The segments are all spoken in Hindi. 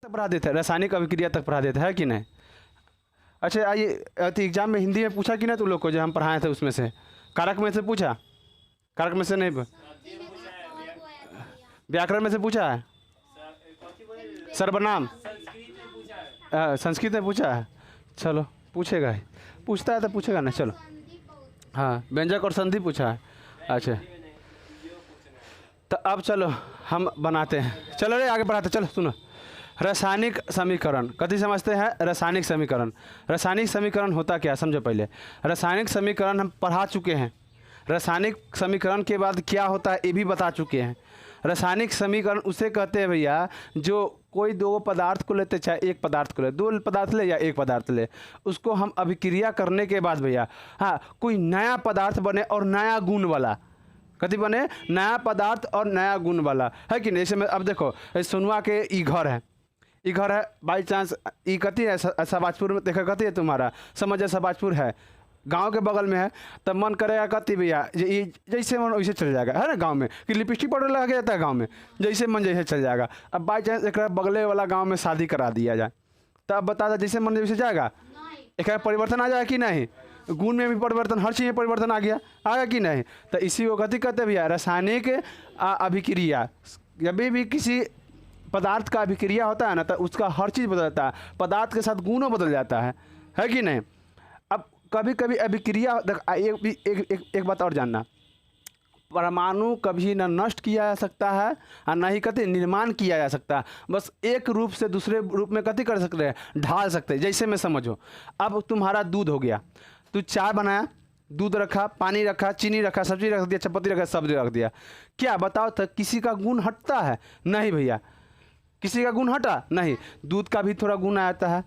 तक पढ़ा देते हैं, रासायनिक अभिक्रिया तक पढ़ा देते हैं कि नहीं। अच्छा आइए, एग्जाम में हिंदी में पूछा कि नहीं तुम लोग को जो हम पढ़ाए थे उसमें से, कारक में से पूछा, कारक में से नहीं, व्याकरण में से पूछा है, सर्वनाम संस्कृत में पूछा है। चलो पूछेगा ही, पूछता है तो पूछेगा ना। चलो हाँ, व्यंजक और संधि पूछा है। अच्छा तो अब चलो हम बनाते हैं, चलो रे आगे बढ़ाते। चलो सुनो, रासायनिक समीकरण कथी समझते हैं? रासायनिक समीकरण। रासायनिक समीकरण होता क्या समझो पहले। रासायनिक समीकरण हम पढ़ा चुके हैं, रासायनिक समीकरण के बाद क्या होता है ये भी बता चुके हैं। रासायनिक समीकरण उसे कहते हैं भैया जो कोई दो पदार्थ को लेते, चाहे एक पदार्थ को ले, दो पदार्थ ले या एक पदार्थ ले, उसको हम अभिक्रिया करने के बाद भैया हाँ कोई नया पदार्थ बने और नया गुण वाला, कथी बने? नया पदार्थ और नया गुण वाला, है कि नहीं। जैसे में अब देखो सोनुआ के ई घर है, ई घर है, बाई चांस ई कथी है सबाजपुर में, देखा कथी है तुम्हारा, समझ सबाजपुर है, गांव के बगल में है, तब मन करेगा कथी भैया जैसे मन वैसे चल जाएगा, है ना। गांव में कि लिपस्टिक पाउडर लगा के जाता है गांव में, जैसे मन जैसे चल जाएगा। अब बाई चांस एक बगले वाला गांव में शादी करा दिया जाए, तो अब बता दो जैसे मन वैसे जाएगा, एक परिवर्तन आ जाएगा कि नहीं। गुण में भी परिवर्तन, हर चीज़ में परिवर्तन आ गया, आएगा कि नहीं। तो इसी को कथी कहते हैं भैया? रासायनिक अभिक्रिया। जब भी किसी पदार्थ का अभिक्रिया होता है ना, तो उसका हर चीज़ बदलता है, पदार्थ के साथ गुणों बदल जाता है कि नहीं। अब कभी कभी अभिक्रिया एक बात और जानना, परमाणु कभी न नष्ट किया जा सकता है और न ही कभी निर्माण किया जा सकता है, बस एक रूप से दूसरे रूप में कथी कर सकते हैं? ढाल सकते हैं। जैसे मैं समझो, अब तुम्हारा दूध हो गया, तू चाय बनाया, दूध रखा, पानी रखा, चीनी रखा, सब्जी रख दिया, चपाती रखा, सब्जी रख दिया, क्या बताओ तो किसी का गुण हटता है? नहीं भैया, किसी का गुण हटा नहीं। दूध का भी थोड़ा गुण आता है,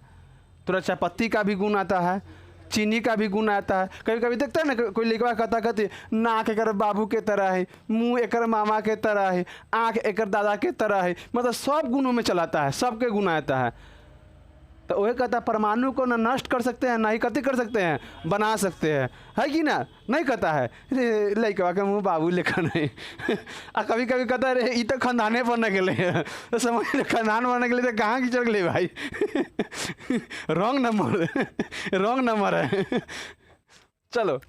थोड़ा चायपत्ती का भी गुण आता है, चीनी का भी गुण आता है। कभी कभी देखता है ना कोई लिखवा कहती नाक एकर बाबू के तरह है, मुंह एकर मामा के तरह है, आँख एकर दादा के तरह है, मतलब सब गुणों में चलाता है, सबके गुण आता है। तो वही कहता है परमाणु को ना नष्ट कर सकते हैं, ना ही कथी कर सकते हैं? बना सकते हैं, है कि ना। नहीं कहता है लड़का के मुँह बाबू लेकर नहीं आ कभी कभी कहता है रे ये तो खानदाने बनने के लिए, तो समझ खानदान बनने के लिए तो कहाँ की चल गई भाई रॉन्ग नंबर है चलो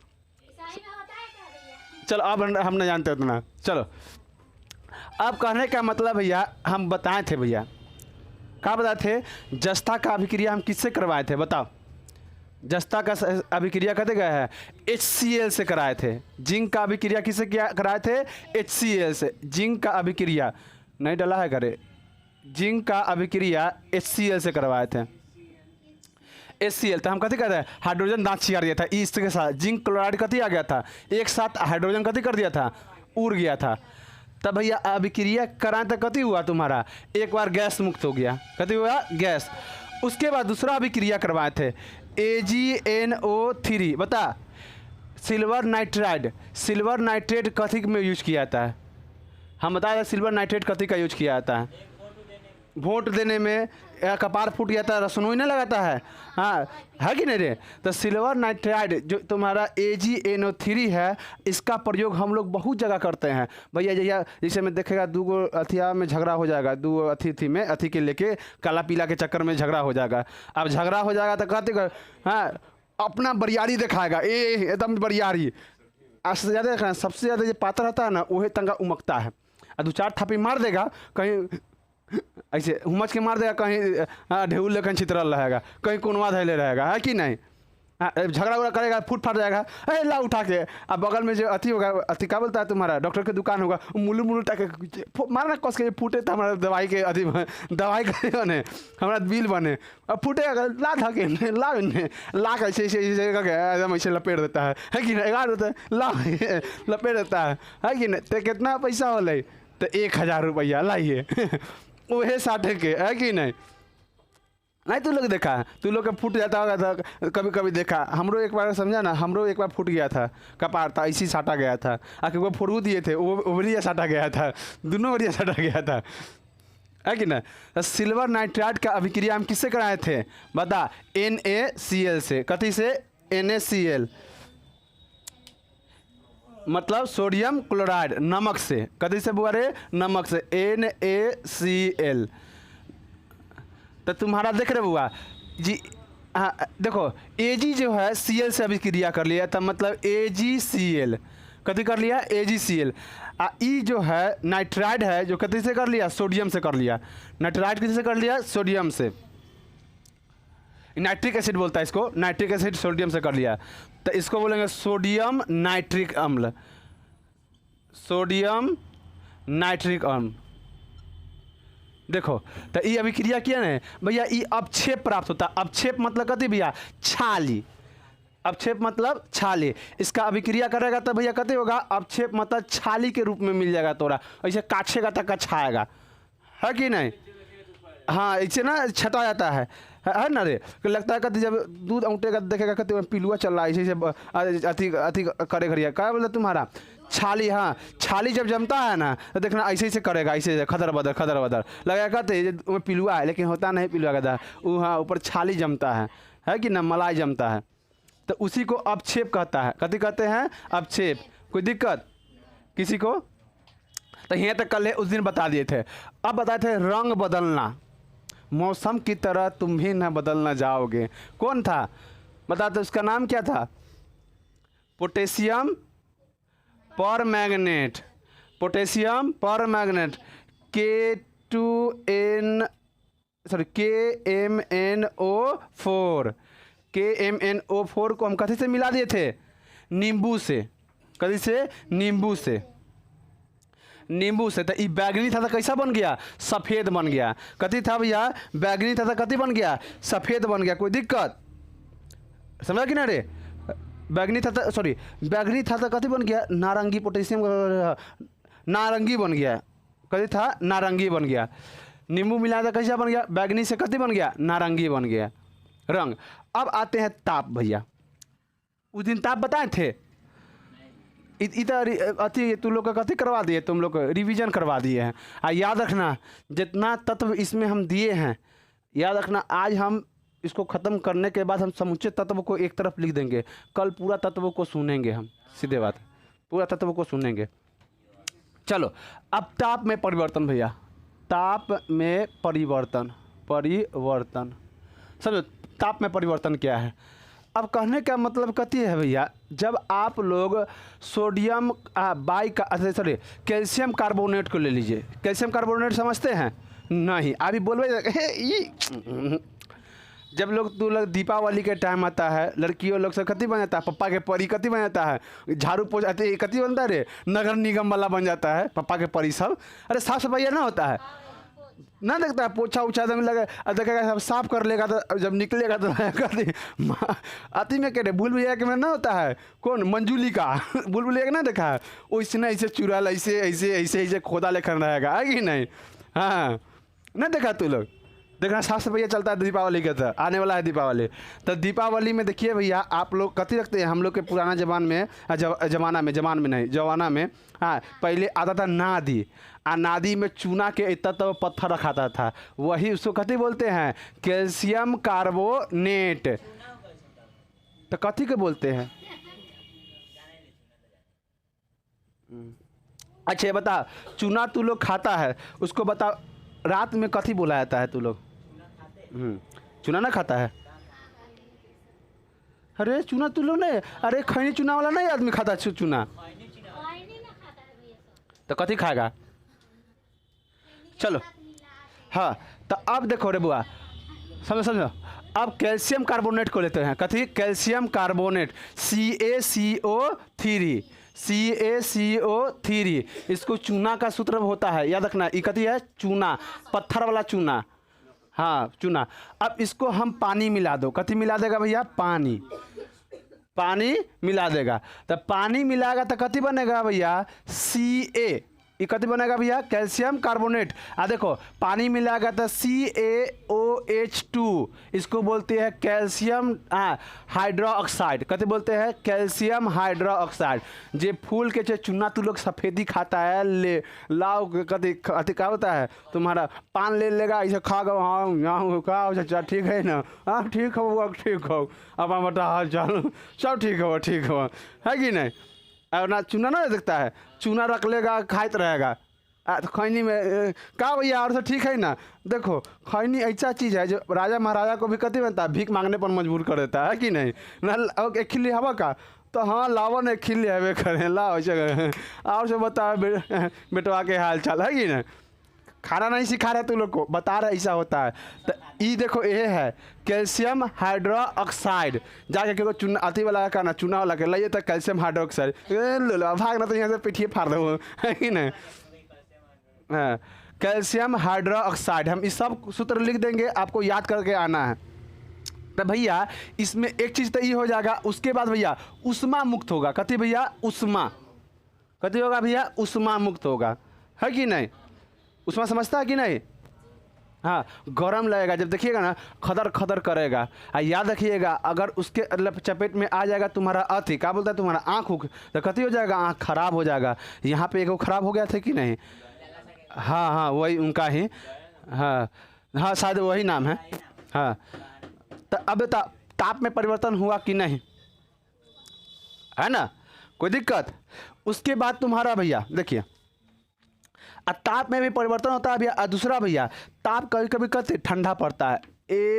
चलो अब हम नहीं जानते उतना। चलो अब कहने का मतलब भैया हम बताए थे भैया, क्या बताए थे? जस्ता का अभिक्रिया हम किससे करवाए थे बताओ? जस्ता का अभिक्रिया कहते गए हैं HCl से कराए थे। जिंक का अभिक्रिया किससे किया कराए थे? HCl से। जिंक का अभिक्रिया नहीं डला है करे, जिंक का अभिक्रिया HCl से करवाए थे। HCl तो हम कथी कहते हैं? हाइड्रोजन दांत छियार दिया था इसके साथ, जिंक क्लोराइड कथी आ गया था, एक साथ हाइड्रोजन कथी कर दिया था? उड़ गया था। तब भैया अभिक्रिया कराए तो कथी हुआ तुम्हारा? एक बार गैस मुक्त हो गया, कथी हुआ? गैस। उसके बाद दूसरा अभिक्रिया करवाए थे AgNO3, बता सिल्वर नाइट्राइड। सिल्वर नाइट्रेट कथी में यूज किया जाता है? हम बताया सिल्वर नाइट्रेट कथी का यूज किया जाता है? वोट देने में कपार फूट गया था, रसोई नहीं लगाता है, हाँ है कि नहीं रे। तो सिल्वर नाइट्राइड जो तुम्हारा AgNO3 है, इसका प्रयोग हम लोग बहुत जगह करते हैं भैया। जैसे में देखेगा दूगो अथिया में झगड़ा हो जाएगा, दू अथी में अथी के लेके काला पीला के चक्कर में झगड़ा हो जाएगा। अब झगड़ा हो जाएगा तो कहते हाँ अपना बरियारी दिखाएगा, एकदम बरियारी। सबसे ज़्यादा सबसे ज़्यादा जो पात्र रहता है ना वही तंगा उमकता है, और दो चार थापी मार देगा, कहीं ऐसे हुमच के मार देगा, कहीं ढेउल लेकिन छितरल रहेगा, कहीं कोनवा धैले रहेगा, है कि नहीं। झगड़ा उगड़ा करेगा, फूट फाट जाएगा, अरे ला उठा के। अब बगल में जो अथी होगा, अथी क्या बोलता है तुम्हारा, डॉक्टर की दुकान होगा, मुलू मुलू उठा के मारना कस के, फूटे तो हमारा दवाई के अथी दवाई के बने, हमारा बिल बने। अब फूटे ला था के ला कैसे एकदम ऐसे लपेट देता है कि नहीं, देता है ला लपेट देता है कि नहीं। तो कितना पैसा हो ले? तो 1000 रुपया लाइए वह साठे के, है कि नहीं। नहीं तू लोग देखा, तू लोग का फूट जाता होगा था कभी कभी देखा। हमरो एक बार समझा ना, हमरो एक बार फूट गया था, कपार था ऐसी साटा गया था, आके वो फुरू दिए थे, वो बढ़िया साटा गया था, दोनों बढ़िया साटा गया था, है कि ना। सिल्वर नाइट्राइड का अभिक्रिया हम किससे कराए थे बता? NaCl से। कथी से? NaCl मतलब सोडियम क्लोराइड, नमक से। कथी से बुआ रे? नमक से, NaCl। तो तुम्हारा देख रहे हुआ जी। हाँ देखो Ag जो है Cl से अभिक्रिया कर लिया, तब मतलब AgCl कथी कर लिया, AgCl। ई जो है नाइट्राइड है जो कथी से कर लिया, सोडियम से कर लिया। नाइट्राइड किसी से कर लिया, सोडियम से। नाइट्रिक एसिड बोलता है इसको, नाइट्रिक एसिड सोडियम से कर लिया, तो इसको बोलेंगे सोडियम नाइट्रिक अम्ल, सोडियम नाइट्रिक अम्ल। देखो तो ये अभिक्रिया किया ना भैया, ये अवक्षेप प्राप्त होता है। अवक्षेप मतलब कथी भैया, छाली। अवक्षेप मतलब छाली। इसका अभिक्रिया करेगा तो भैया कथी होगा, अवक्षेप मतलब छाली के रूप में मिल जाएगा तोरा, ऐसे काछेगा तक छाएगा, है कि नहीं। हाँ ऐसे ना छटा जाता है ना रे। लगता है कभी जब दूध औंटेगा देखेगा कभी पिलुआ चल रहा है ऐसे अति अति करे घरिया, क्या बोलते तुम्हारा छाली। हाँ छाली जब जमता है ना तो देखना ऐसे ऐसे करेगा, ऐसे खदर बदर लगेगा कहते पिलुआ है, लेकिन होता नहीं पिलुआ का वो। हाँ ऊपर छाली जमता है कि ना, मलाई जमता है, तो उसी को अवक्षेप कहता है। कथी कहते हैं, अवक्षेप। कोई दिक्कत किसी को। तो यहाँ तक कल उस दिन बता दिए थे। अब बताए थे रंग बदलना, मौसम की तरह तुम भी न बदलना जाओगे। कौन था बताते, उसका नाम क्या था, पोटेशियम पर मैग्नेट। पोटेशियम पर मैग्नेट KMNO4। KMNO4 को हम कथी से मिला दिए थे, नींबू से। कथी से, नींबू से। नींबू से। तो ये बैगनी था तो कैसा बन गया, सफ़ेद बन गया। कथी था भैया, बैगनी था तो कथी बन गया, सफ़ेद बन गया। कोई दिक्कत समझा कि ना रे। बैगनी था तो सॉरी बैगनी था तो कथी बन गया, नारंगी। पोटेशियम नारंगी बन गया। कथी था, नारंगी बन गया। नींबू मिलाया था कैसा बन गया, बैगनी से कथी बन गया, नारंगी बन गया रंग। अब आते हैं ताप भैया। उस दिन ताप बताए थे, इधर अति तुम लोग का कथी करवा दिए, तुम लोग रिवीजन करवा दिए हैं। याद रखना जितना तत्व इसमें हम दिए हैं, याद रखना आज हम इसको ख़त्म करने के बाद हम समूचे तत्व को एक तरफ लिख देंगे, कल पूरा तत्व को सुनेंगे हम, सीधे बात, पूरा तत्व को सुनेंगे। चलो अब ताप में परिवर्तन भैया, ताप में परिवर्तन, परिवर्तन समझो ताप में परिवर्तन क्या है। अब कहने का मतलब कथी है भैया, जब आप लोग सोडियम सॉरी कैल्शियम कार्बोनेट को ले लीजिए। कैल्शियम कार्बोनेट समझते हैं, नहीं अभी बोलबे। जब तू लोग दीपावली के टाइम आता है, लड़कियों लोग से कथी बन जाता है, पप्पा के परी कथी बन जाता है, झाड़ू पोछा कथी बनता है रे, नगर निगम वाला बन जाता है पप्पा के परी सब। अरे साफ सफाई ना होता है, ना देखता है, पोछा उछा दम लगे देखेगा सब साफ कर लेगा, तो जब निकलेगा तो अति में कह रहे भूल भैया के में ना होता है, कौन मंजूली का भूल भैया के ना देखा है, वैसे ना ऐसे चुराल ऐसे ऐसे ऐसे ऐसे खोदा लेकर रहेगा, है कि नहीं। हाँ ना देखा तू लोग, देखना साफ सफाई चलता है दीपावली का। तो आने वाला है दीपावली, तो दीपावली में देखिए भैया आप लोग कथी रखते हैं, हम लोग के पुराना जमाना में हाँ पहले आता था नादी। नादी में चूना के तत्व पत्थर रखाता था, वही उसको कथी बोलते हैं, कैल्शियम कार्बोनेट। तो कथी के बोलते हैं, अच्छा ये बता, चूना तू लोग खाता है उसको बता, रात में कथी बोला जाता है तू लोग, चूना ना खाता है। अरे चूना तू लोग नहीं, अरे खैनी चूना वाला नहीं आदमी खाता चूना, तो कथी खाएगा। चलो हाँ तो अब देखो रे बुआ, समझो अब कैल्शियम कार्बोनेट को लेते हैं। कथी, कैल्शियम कार्बोनेट CaCO3, CaCO3। इसको चूना का सूत्र होता है, याद रखना। ये कथी है, चूना, पत्थर वाला चूना, हाँ चूना। अब इसको हम पानी मिला दो, कथी मिला देगा भैया, पानी, पानी मिला देगा। तो पानी मिलाएगा तो कथी बनेगा भैया, Ca। ये कथी बनेगा भैया, कैल्शियम कार्बोनेट। देखो पानी मिलाएगा तो CaOH2, इसको बोलते हैं कैल्शियम हाइड्रोक्साइड। कथी बोलते हैं, कैल्शियम हाइड्रोक्साइड। जे फूल के चूना तू लोग सफ़ेदी खाता है, ले लाओ कथी कथी क्या होता है तुम्हारा, पान ले लेगा ऐसे खा गो, हाँ यहाँ का अच्छा ठीक है ना, हाँ ठीक हो ठीक हो, अब हम बता हाल चाल सब ठीक हो, है कि नहीं। और ना चूना ना देखता है, चूना रख लेगा खाते रहेगा, तो खैनी में का भैया और सब ठीक है ना। देखो खैनी ऐसा चीज़ है जो राजा महाराजा को भी कति बनता है, भीख मांगने पर मजबूर कर देता है कि नहीं ना। एक खिल्ली हवा का तो हाँ लावन एक खिल्ली हवे करें ला वैसे और सब बता बेटवा के हाल चाल है कि नहीं। खाना नहीं सिखा रहे तू लोग को, बता रहे ऐसा होता है। तो ये देखो ये है कैल्शियम हाइड्रोक्साइड, जाके के चूना अति वाला का ना चूना वाला के लाइए तो कैल्शियम हाइड्रोक्साइड भागना तो यहाँ से पिठिए फाड़ दो है कि नहीं। हाँ कैल्शियम हाइड्रोक्साइड, हम इस सब सूत्र लिख देंगे, आपको याद करके आना है। तो भैया इसमें एक चीज़ तो ये हो जाएगा, उसके बाद भैया उष्मा मुक्त होगा। कथी भैया उष्मा, कथी होगा भैया उष्मा मुक्त होगा है कि नहीं। उष्मा समझता है कि नहीं। हाँ गरम लगेगा जब देखिएगा ना खदर खदर करेगा। याद रखिएगा अगर उसके चपेट में आ जाएगा तुम्हारा अति क्या बोलता है तुम्हारा आँख उख तो कथी हो जाएगा आँख खराब हो जाएगा। यहाँ पे एक खराब हो गया था कि नहीं। हाँ हाँ वही उनका ही, हाँ हाँ शायद वही नाम है। हाँ तो अब ताप में परिवर्तन हुआ कि नहीं, है ना कोई दिक्कत। उसके बाद तुम्हारा भैया देखिए ताप में भी परिवर्तन होता है भैया। दूसरा भैया ताप कभी कभी कहते ठंडा पड़ता है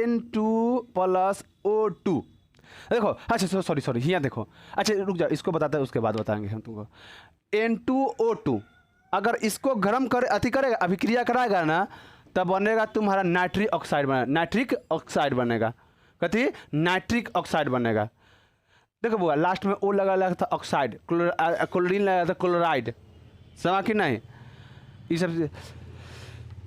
N2+O2। देखो अच्छा सॉरी यहाँ देखो, अच्छा रुक जाओ इसको बताते हैं उसके बाद बताएंगे हम तुमको। N2O2 अगर इसको गर्म कर अति करेगा अभिक्रिया कराएगा ना तब बनेगा तुम्हारा नाइट्रिक ऑक्साइड बनेगा, नाइट्रिक ऑक्साइड बनेगा। कथी नाइट्रिक ऑक्साइड बनेगा। देखो बुआ लास्ट में ओ लगा था ऑक्साइड, क्लोरीन लगा था क्लोराइड, समझा कि नहीं। ये सब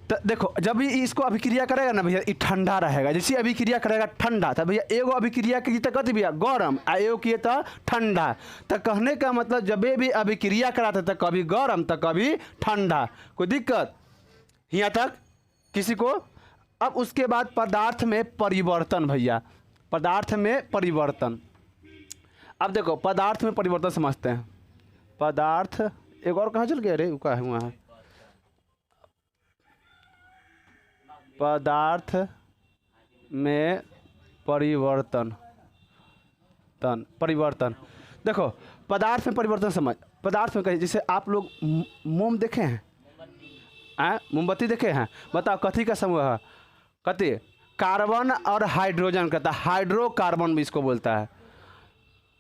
तो देखो जब भी इसको अभिक्रिया करेगा ना भैया ये ठंडा रहेगा। जैसे अभिक्रिया करेगा ठंडा था भैया एगो अभिक्रिया की तो कथी भैया गरम आ एगो किए तो ठंडा। तो कहने का मतलब जब भी अभिक्रिया कराते तो कभी गरम तो कभी ठंडा, कोई दिक्कत यहाँ तक किसी को। अब उसके बाद पदार्थ में परिवर्तन भैया, पदार्थ में परिवर्तन। अब देखो पदार्थ में परिवर्तन समझते हैं। पदार्थ एक और कहाँ चल गया रे का है वहाँ, पदार्थ में परिवर्तन परिवर्तन। देखो पदार्थ में परिवर्तन समझ, पदार्थ में कहीं जैसे आप लोग मोम देखे हैं, मोमबत्ती देखे हैं, बताओ कथी का समूह है, कथी कार्बन और हाइड्रोजन कहता है, हाइड्रोकार्बन भी इसको बोलता है,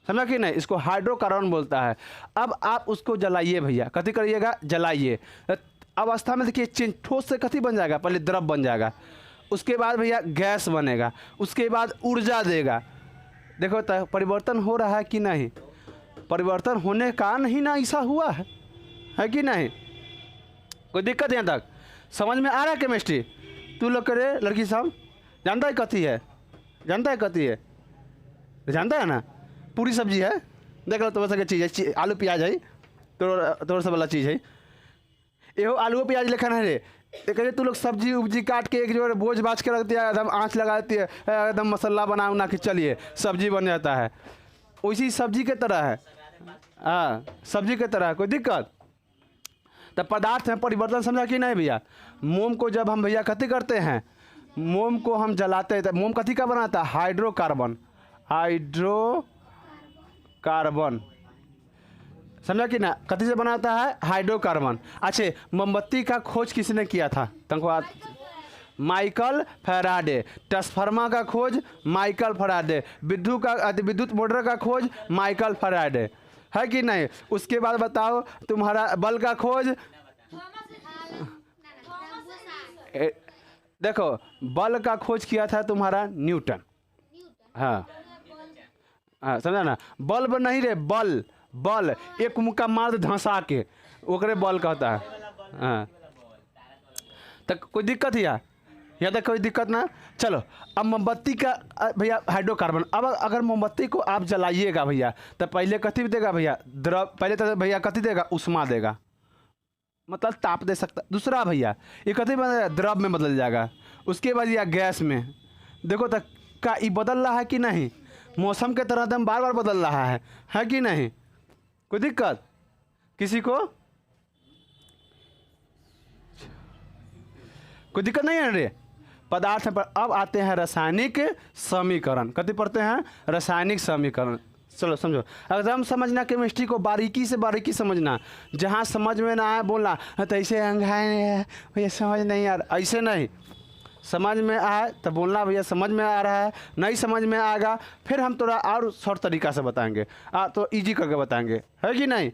समझा कि नहीं, इसको हाइड्रोकार्बन बोलता है। अब आप उसको जलाइए भैया, कथी करिएगा जलाइए। अवस्था में देखिए चेंज, ठोस से कथी बन जाएगा, पहले द्रव बन जाएगा, उसके बाद भैया गैस बनेगा, उसके बाद ऊर्जा देगा। देखो तो परिवर्तन हो रहा है कि नहीं, परिवर्तन होने का नहीं ना ऐसा हुआ है कि नहीं। कोई दिक्कत यहाँ तक समझ में आ रहा है। केमिस्ट्री तू लोग करे लड़की साहब जानता है कथी है, जानता है कथी है, जानता है ना, पूरी सब्जी है, देख लो तो वैसा चीज़ है, आलू प्याज है, तो सब वाला चीज़ है, एहो आलू प्याज लिखा है रे। कहे तू लोग सब्जी उब्जी काट के एक जो बोझ बाज के रख दिया, एकदम आँच लगा देती है, एकदम मसाला बना उना के चलिए सब्जी बन जाता है, वैसी सब्जी के तरह है। हाँ सब्जी के तरह है, कोई दिक्कत। तो पदार्थ में परिवर्तन समझा कि नहीं भैया। मोम को जब हम भैया कथी करते हैं, मोम को हम जलाते हैं तो मोम कथी का बनाता है, हाइड्रोकार्बन, हाइड्रोकार्बन, समझा कि ना, कथी से बनाता है, हाइड्रोकार्बन। अच्छा मोमबत्ती का खोज किसने किया था, तुमको माइकल फैराडे। ट्रांसफार्मर का खोज माइकल फैराडे, विद्युत मोटर का खोज माइकल फैराडे, है कि नहीं। उसके बाद बताओ तुम्हारा बल का खोज, देखो बल का खोज किया था तुम्हारा न्यूटन। हाँ हाँ समझा ना, बल्ब नहीं रे, बल, बल एक मुक्का मार धंसा के ओकरे बल कहता है। हाँ तो कोई दिक्कत है या तक, कोई दिक्कत ना। चलो अब मोमबत्ती का भैया हाइड्रोकार्बन। अब अगर मोमबत्ती को आप जलाइएगा भैया तो पहले कथी देगा भैया, द्रव, पहले तो भैया कथी देगा, उष्मा देगा, मतलब ताप दे सकता। दूसरा भैया ये कथी बन द्रव में बदल जाएगा, उसके बाद या गैस में। देखो तो का ये बदल रहा है कि नहीं, मौसम के तरह एकदम बार बार बदल रहा है कि नहीं। कोई दिक्कत किसी को, कोई दिक्कत नहीं है रे। पदार्थ पर अब आते हैं रासायनिक समीकरण, कथी पढ़ते हैं, रासायनिक समीकरण। चलो समझो, एकदम समझना, केमिस्ट्री को बारीकी से बारीकी समझना। जहाँ समझ में ना आए बोलना तो ऐसे अंगाए भैया समझ नहीं आ रहा, ऐसे नहीं। समझ में आए तो बोलना भैया समझ में आ रहा है, नहीं समझ में आएगा फिर हम थोड़ा और शॉर्ट तरीका से बताएंगे, तो इजी करके बताएंगे, है कि नहीं।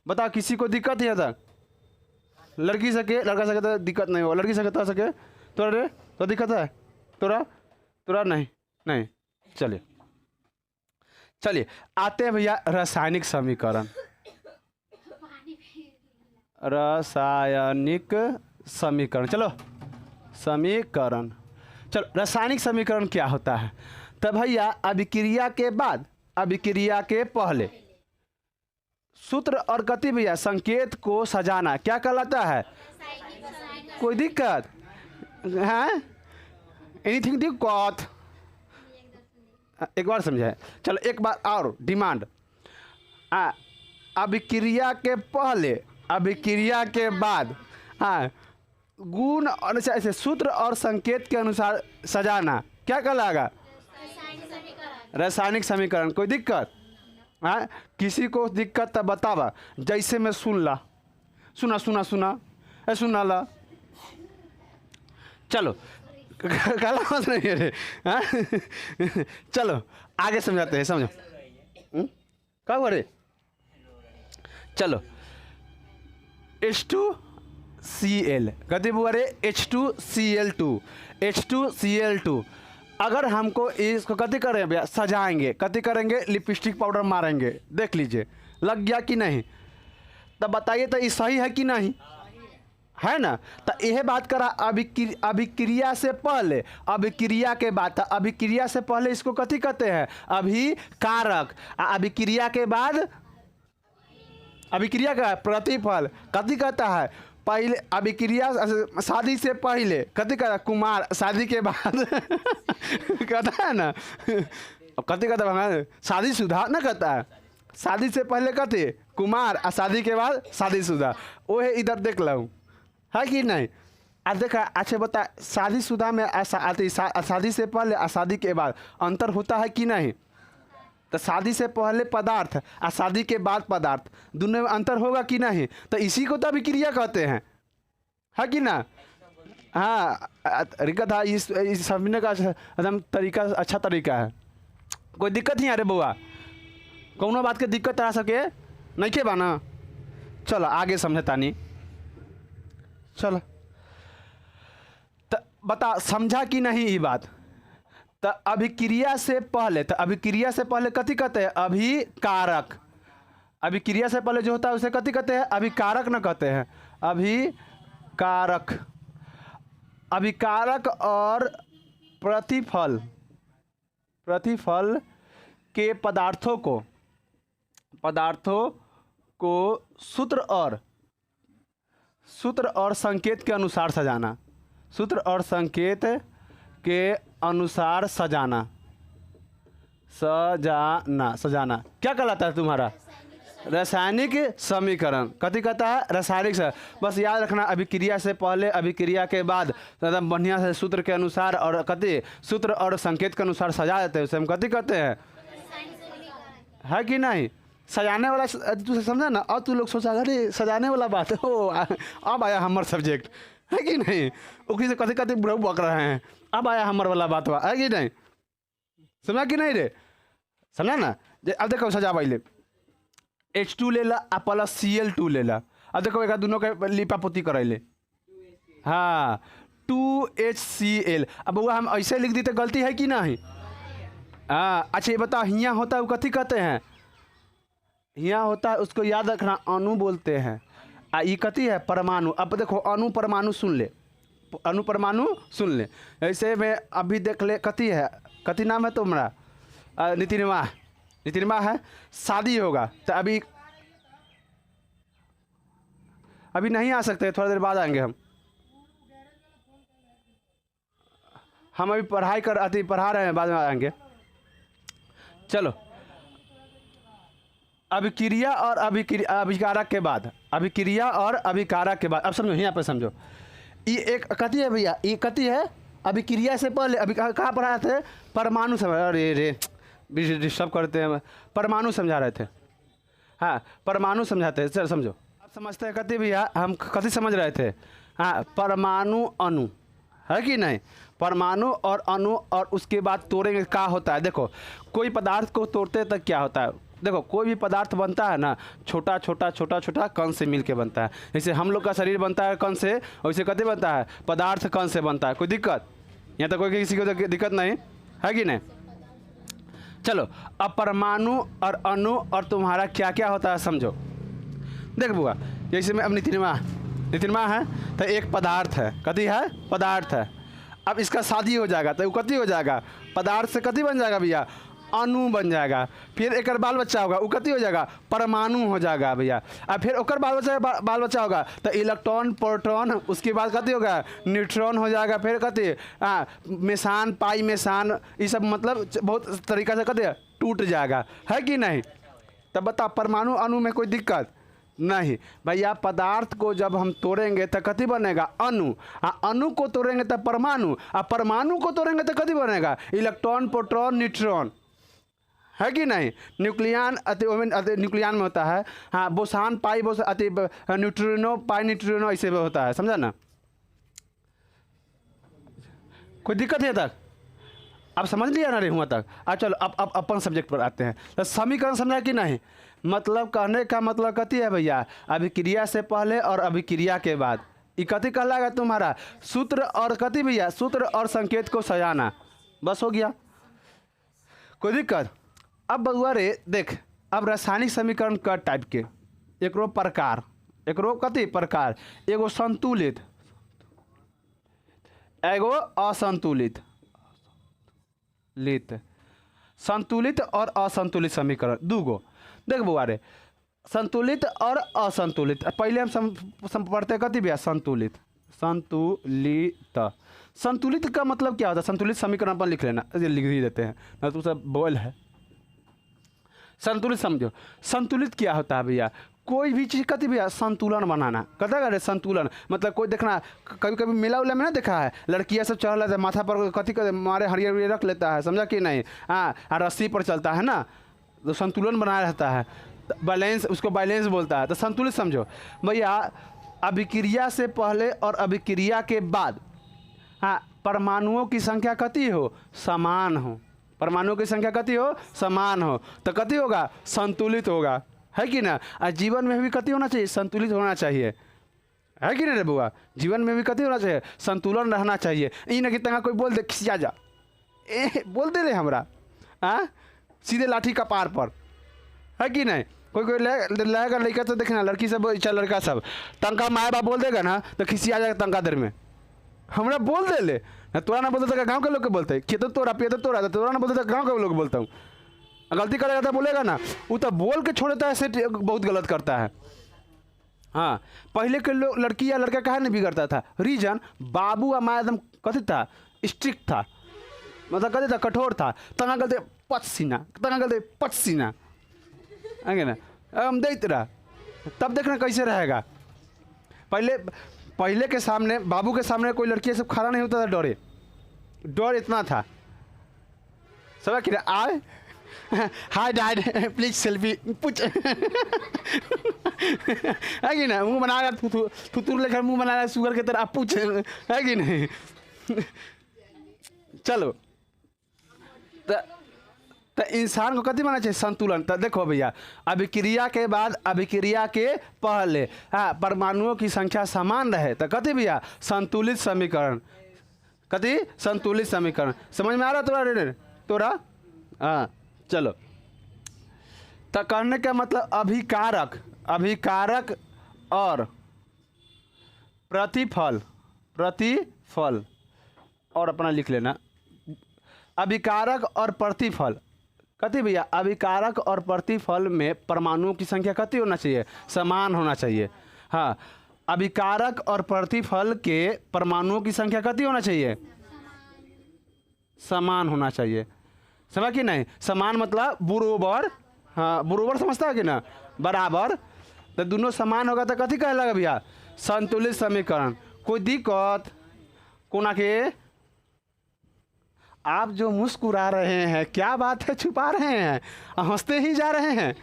बताओ किसी को दिक्कत है तक? लड़की सके लड़का सके तो दिक्कत नहीं हो, लड़की सके तो सके तोरा तो दिक्कत है, तोरा नहीं नहीं। चलिए चलिए आते हैं भैया रासायनिक समीकरण। रासायनिक समीकरण, चलो समीकरण, चलो रासायनिक समीकरण क्या होता है? तो भैया अभिक्रिया के बाद, अभिक्रिया के पहले सूत्र और गति भैया संकेत को सजाना क्या कहलाता है? कोई दिक्कत है? एनीथिंग दिक्कत? एक बार समझाए, चलो एक बार और डिमांड। अभिक्रिया के पहले, अभिक्रिया के बाद, गुण और ऐसे सूत्र और संकेत के अनुसार सजाना क्या कहलाएगा? रासायनिक समीकरण। कोई दिक्कत? हाँ, किसी को दिक्कत तो बतावा। जैसे मैं सुना सुना ला, चलो काला मत नहीं है रे, हाँ? चलो आगे समझाते हैं, समझो क्या हुआ रे। चलो H2Cl कति हुआ रे? H2Cl2, H2Cl2। अगर हमको इसको कति करें भैया? सजाएंगे। कति करेंगे? लिपस्टिक पाउडर मारेंगे। देख लीजिए लग गया कि नहीं? तब बताइए तो ये सही है कि नहीं? है ना। तो यह बात करा अभिक्रिया से पहले, अभिक्रिया के बाद। अभिक्रिया से पहले इसको कथी कहते हैं? अभिकारक। अभिक्रिया के बाद, अभिक्रिया का प्रतिफल कथी कहता है? पहले अभिक्रिया, शादी से पहले कथी कहता है? कुमार। शादी के बाद कहता है ना, कथी कहता है? शादीशुदा ना कहता है। शादी से पहले कथी? कुमार, और शादी के बाद शादीशुदा। वो है, इधर देख लो, है कि नहीं? अब देखा, अच्छा बता, शादीशुदा में शादी से पहले और शादी के बाद अंतर होता है कि नहीं? तो शादी से पहले पदार्थ और शादी के बाद पदार्थ, दोनों में अंतर होगा कि नहीं? तो इसी को तो अभिक्रिया कहते हैं, है कि ना? हाँ, तरीका था इस समझने का एकदम तरीका, अच्छा तरीका है। कोई दिक्कत नहीं आ रही बउआ? कौनो बात के दिक्कत आ सके नहीं के बाना? चलो आगे समझता नहीं। चलो तो बता, समझा कि नहीं ये बात? तो अभिक्रिया से पहले, तो अभिक्रिया से पहले कथी कहते हैं? अभिकारक। अभिक्रिया से पहले जो होता है उसे कथी कहते हैं? अभिकारक न कहते हैं, अभिकारक। अभिकारक और प्रतिफल, प्रतिफल के पदार्थों को सूत्र और संकेत के अनुसार सजाना। सूत्र और संकेत के अनुसार सजाना, सजाना क्या कहलाता है तुम्हारा? रासायनिक समीकरण। कथी कहता है? रासायनिक से। बस याद रखना, अभिक्रिया से पहले, अभिक्रिया के बाद एकदम बढ़िया से सूत्र के अनुसार और कथी? सूत्र और संकेत के अनुसार सजा देते हैं, उसे हम कथी कहते हैं? है कि नहीं? सजाने वाला तू समझा ना। और तू लोग सोचा अरे सजाने वाला बात हो, अब आया हमार सब्जेक्ट, है कि नहीं? उसी से कथी कथी बुढ़ऊ बक रहे हैं, अब आया हमार वाला बात हुआ, है कि नहीं? समझा कि नहीं रे? समझा ना? अब देखो सजा पहले H2 ले ला आ प्लस Cl2 ले ला। अब देखो एक दोनों के लिपा पोती करैले, हाँ 2HCl। अब वो हम ऐसे लिख दी तो गलती है कि नहीं? हाँ अच्छा ये बताओ, हियाँ होता है वो कथी कहते हैं? यहाँ होता है, उसको याद रखना, अणु बोलते हैं। ये कथी है? परमाणु। अब देखो अणु परमाणु सुन ले, अणु परमाणु सुन ले। ऐसे में अभी देख ले, कथी है? कथी नाम है तुम्हारा? नितिनमा है। शादी होगा तो अभी नहीं आ सकते, थोड़ा देर बाद आएंगे हम अभी पढ़ा रहे हैं, बाद में आएंगे। चलो अभिक्रिया और अभिकारक के बाद, अभिक्रिया और अभिकारक के बाद। अब समझो, यहाँ पे समझो, ये एक कथी है भैया? ये कथी है? अभिक्रिया से पहले। अभी कहाँ पढ़ाए थे? परमाणु से। अरे रे डिस्टर्ब करते हैं। परमाणु समझा रहे थे, हाँ परमाणु समझाते हैं। चल समझो, आप समझते हैं कति भैया, हम कति समझ रहे थे। हाँ परमाणु अणु है कि नहीं, परमाणु और अणु, और उसके बाद तोड़ेंगे क्या होता है। देखो कोई पदार्थ को तोड़ते तक क्या होता है, देखो कोई भी पदार्थ बनता है ना, छोटा छोटा छोटा छोटा कण से मिल के बनता है। जैसे हम लोग का शरीर बनता है कण से, वैसे कति बनता है, पदार्थ कण से बनता है। कोई दिक्कत यहाँ तक, कोई किसी को दिक्कत नहीं है कि नहीं। चलो अब परमाणु और अणु और तुम्हारा क्या क्या होता है समझो। देख बुआ, जैसे मैं अब नितिनमा है तो एक पदार्थ है, कति है, पदार्थ है। अब इसका शादी हो जाएगा तो कति हो जाएगा, पदार्थ से कति बन जाएगा भैया, अणु बन जाएगा। फिर एक बाल बच्चा होगा, वो कति हो जाएगा, परमाणु हो जाएगा भैया। अब फिर ओकर बाल बच्चा होगा तो इलेक्ट्रॉन प्रोटॉन, उसके बाद कति होगा, न्यूट्रॉन हो जाएगा। फिर कति मेसान, पाई मेसान, ये सब मतलब बहुत तरीका से कति टूट जाएगा, है कि नहीं। तब बता परमाणु अणु में कोई दिक्कत नहीं भैया। पदार्थ को जब हम तोड़ेंगे तो कति बनेगा, अणु। अणु को तोड़ेंगे तो परमाणु, परमाणु को तोड़ेंगे तो कति बनेगा, इलेक्ट्रॉन प्रोटॉन न्यूट्रॉन, है कि नहीं। न्यूक्लियन अति न्यूक्लियन में होता है, हाँ बोसान पाई बोस अति न्यूट्रिनो पाई न्यूट्रिनो ऐसे में होता है, समझा ना। कोई दिक्कत है तक, अब समझ लिया ना रे हुआ तक। अब चलो अब अपन सब्जेक्ट पर आते हैं। तो समीकरण समझा कि नहीं, मतलब कहने का मतलब कति है भैया, अभिक्रिया से पहले और अभिक्रिया के बाद। ये कति कहलाएगा तुम्हारा, सूत्र और कति भैया, सूत्र और संकेत को सजाना, बस हो गया, कोई दिक्कत। अब बउआ रे देख, अब रासायनिक समीकरण क टाइप के, एकरो प्रकार, एकरो कति प्रकार, एगो संतुलित, एगो असंतुलित, संतुलित और असंतुलित समीकरण दूगो। देख बुआ रे, संतुलित और असंतुलित, पहले हम पढ़ते कति भैया, संतुलित। संतुलित का मतलब क्या होता है, संतुलित समीकरण पर लिख लेना, लिख ही देते हैं ना, तो सब बोल है। संतुलित समझो, संतुलित क्या होता है भैया, कोई भी चीज़ कति भैया संतुलन बनाना, कहता है संतुलन मतलब कोई देखना, कभी कभी मेला उला में ना देखा है, लड़कियाँ सब चढ़ लेता है माथा पर, कति मारे हरियर रख लेता है, समझा कि नहीं। हाँ रस्सी पर चलता है ना, तो संतुलन बनाया रहता है, बैलेंस, उसको बैलेंस बोलता है। तो संतुलित समझो भैया, अभिक्रिया से पहले और अभिक्रिया के बाद, हाँ परमाणुओं की संख्या कति हो, समान हो, परमाणुओं की संख्या कति हो, समान हो, तो कति होगा, संतुलित होगा, है कि ना। जीवन में भी कति होना चाहिए, संतुलित होना चाहिए, है कि नहीं रे बुआ। जीवन में भी कति होना चाहिए, संतुलन रहना चाहिए। ये ना कि तंगा कोई बोल दे खिसिया जा, बोल दे रे हमरा, हाँ सीधे लाठी का पार पर, है कि नहीं। कोई लेगा लड़का तो देखना, लड़की सब चल लड़का सब तंका माए बाप बोल देगा ना तो खिसिया जाएगा तंका देर में, हमरा बोल दे ले ना, तोरा ना बोलते तो गाँव के लोग के बोलते, खेत तोरा पे तो तोरा ना बोलते तो गाँव के लोग बोलता हूँ। गलती करेगा तो बोलेगा ना, वो तो बोल के छोड़ता है, ऐसे बहुत गलत करता है। हाँ पहले के लोग लड़की या लड़का कहा नहीं बिगड़ता था, रीजन बाबू माँ एकदम कथी था, स्ट्रिक्ट था, मतलब कथी था, कठोर था। तना गलते पसीना, तना गलते पसीना, है ना, हम देते रहा, तब देखना कैसे रहेगा। पहले के सामने, बाबू के सामने कोई लड़की सब खड़ा नहीं होता था, डरे, डर इतना था। सब कि आए हाय डैड प्लीज सेल्फी पूछ, है कि ना, मुँह बना रहा थुतुर लेकर मुँह बना रहा शुगर की तरह, पूछ, है कि नहीं। चलो तो इंसान को कति माना चाहिए, संतुलन। तो देखो भैया, अभिक्रिया के बाद अभिक्रिया के पहले, हाँ परमाणुओं की संख्या समान रहे तो कति भैया, संतुलित समीकरण, कति संतुलित समीकरण। समझ में आ रहा तोरा हाँ चलो। तो कहने का मतलब अभिकारक और प्रतिफल और अपना लिख लेना, अभिकारक और प्रतिफल कति भैया, अभिकारक और प्रतिफल में परमाणुओं की संख्या कति होना चाहिए, समान होना चाहिए। हाँ अभिकारक और प्रतिफल के परमाणुओं की संख्या कति होना चाहिए, समान होना चाहिए, समझ कि नहीं। समान मतलब बराबर, हाँ बराबर समझता है कि ना, बराबर। तो दोनों समान होगा तो कथी कहलाएगा भैया, संतुलित समीकरण। कोई दिक्कत कोना के आप जो मुस्कुरा रहे हैं, क्या बात है छुपा रहे हैं, हंसते ही जा रहे हैं।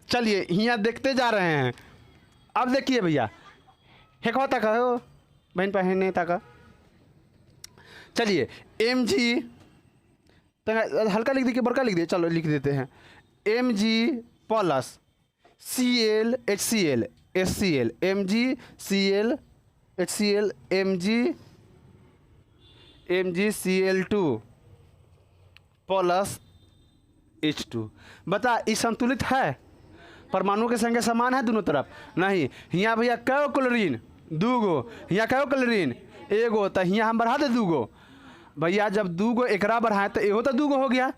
चलिए यहाँ देखते जा रहे हैं। अब देखिए भैया, हेकवा तक हो बहन पहने तक। चलिए mg, हल्का लिख दीजिए, बड़का लिख दिए, चलो लिख देते हैं mg plus Cl HCl HCl mg Cl HCl mg Cl2 plus H2। बता ये संतुलित है? परमाणु के संख्या समान है दोनों तरफ? नहीं। यहाँ भैया कै क्लोरीन? 2 गो। यहाँ कै क्लोरीन? 1 गो। तो यहाँ हम बढ़ा दे 2 गो। भैया जब 2 गो एकरा बढ़ाए तो एहो तो 2 गो हो गया,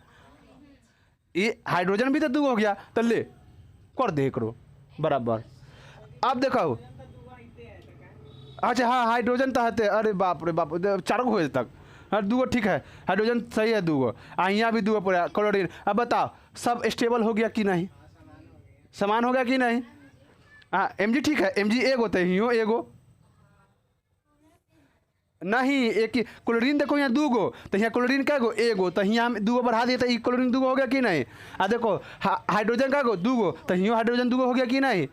ये हाइड्रोजन भी तो 2 गो हो गया। तो ले कर दे करो बराबर। अब देखो, अच्छा हाँ हाइड्रोजन तो हते, अरे बाप रे बाप, 4 गो हो तक। हाँ 2 गो ठीक है, हाइड्रोजन सही है 2 गो। यहाँ भी 2 गो पूरा क्लोरीन। अब बताओ सब स्टेबल हो गया कि नहीं, समान हो गया कि नहीं? हाँ mg ठीक है, mg 1 गो तो यूँ 1 गो नहीं, एक ही क्लोरीन देखो यहाँ 2 गो, तो यहाँ क्लोरीन क्या गो? 1 गो। तो यहाँ हम 2 गो बढ़ा दिए तो ये क्लोरीन 2 गो हो गया कि नहीं? देखो हाइड्रोजन का गो 2 गो, तो यहाँ हाइड्रोजन 2 गो हो गया कि नहीं?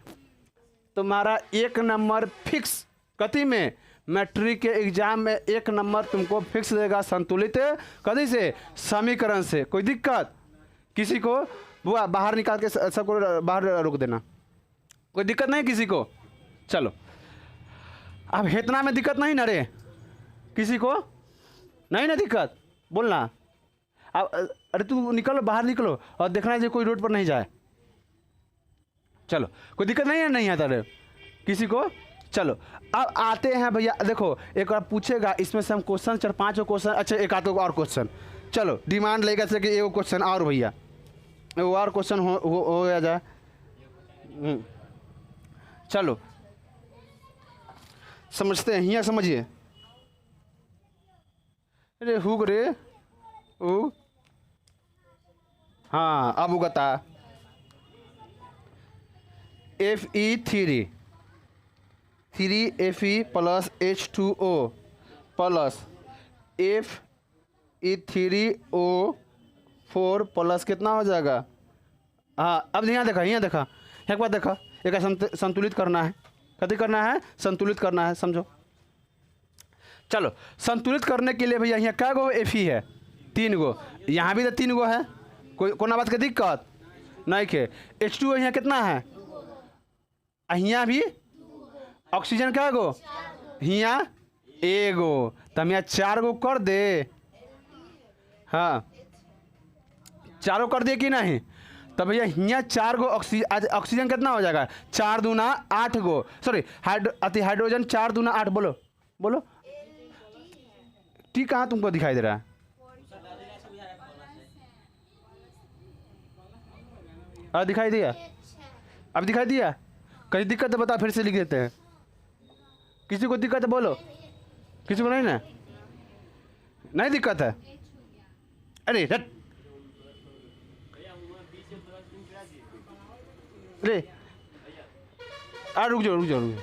तुम्हारा 1 नंबर फिक्स कथी में? मैट्रिक के एग्जाम में 1 नंबर तुमको फिक्स देगा संतुलित कथी से? समीकरण से। कोई दिक्कत किसी को? बुआ बाहर निकाल के सबको बाहर रोक देना, कोई दिक्कत नहीं किसी को? चलो अब इतना में दिक्कत नहीं ना रे किसी को? नहीं ना दिक्कत, बोलना। अब अरे तू निकलो बाहर निकलो और देखना है कोई रोड पर नहीं जाए। चलो कोई दिक्कत नहीं है, नहीं आता रे किसी को? चलो अब आते हैं भैया, देखो एक बार पूछेगा इसमें से हम क्वेश्चन 4-5 क्वेश्चन, अच्छा एक आध और क्वेश्चन, चलो डिमांड लेगा से कि एक क्वेश्चन और भैया, वो और क्वेश्चन हो गया जाए। चलो समझते हैं, यहाँ समझिए। अरे हुक रे ऊ, हाँ अब उगता Fe3 3Fe plus H2O plus Fe3O4 plus कितना हो जाएगा? हाँ अब यहाँ देखा, यहाँ देखा, एक बार देखा, एक संतुलित करना है। कथी करना है? संतुलित करना है, समझो। चलो संतुलित करने के लिए भैया यहाँ क्या गो Fe है? 3 गो। यहाँ भी तो 3 गो है, कोई कोना बात की दिक्कत नहीं के। H2O यहाँ कितना है? यहाँ भी ऑक्सीजन क्या गो? यहाँ 1 गो। तो हम यहाँ 4 गो कर दे, हाँ 4 गो कर दिए कि नहीं? तो भैया यहाँ 4 गो ऑक्सीजन कितना हो जाएगा? 4 दूना 8 गो, सॉरी हाइड्रोजन 4 दूना 8, बोलो बोलो। ठीक कहाँ तुमको दिखाई दे रहा है? अब दिखाई दिया? अब दिखाई दिया? कहीं दिक्कत है बता, फिर से लिख देते हैं। किसी को दिक्कत है बोलो, किसी को नहीं ना? नहीं दिक्कत है? अरे हट, अरे रुक जाओ रुक जाओ रुक जाओ,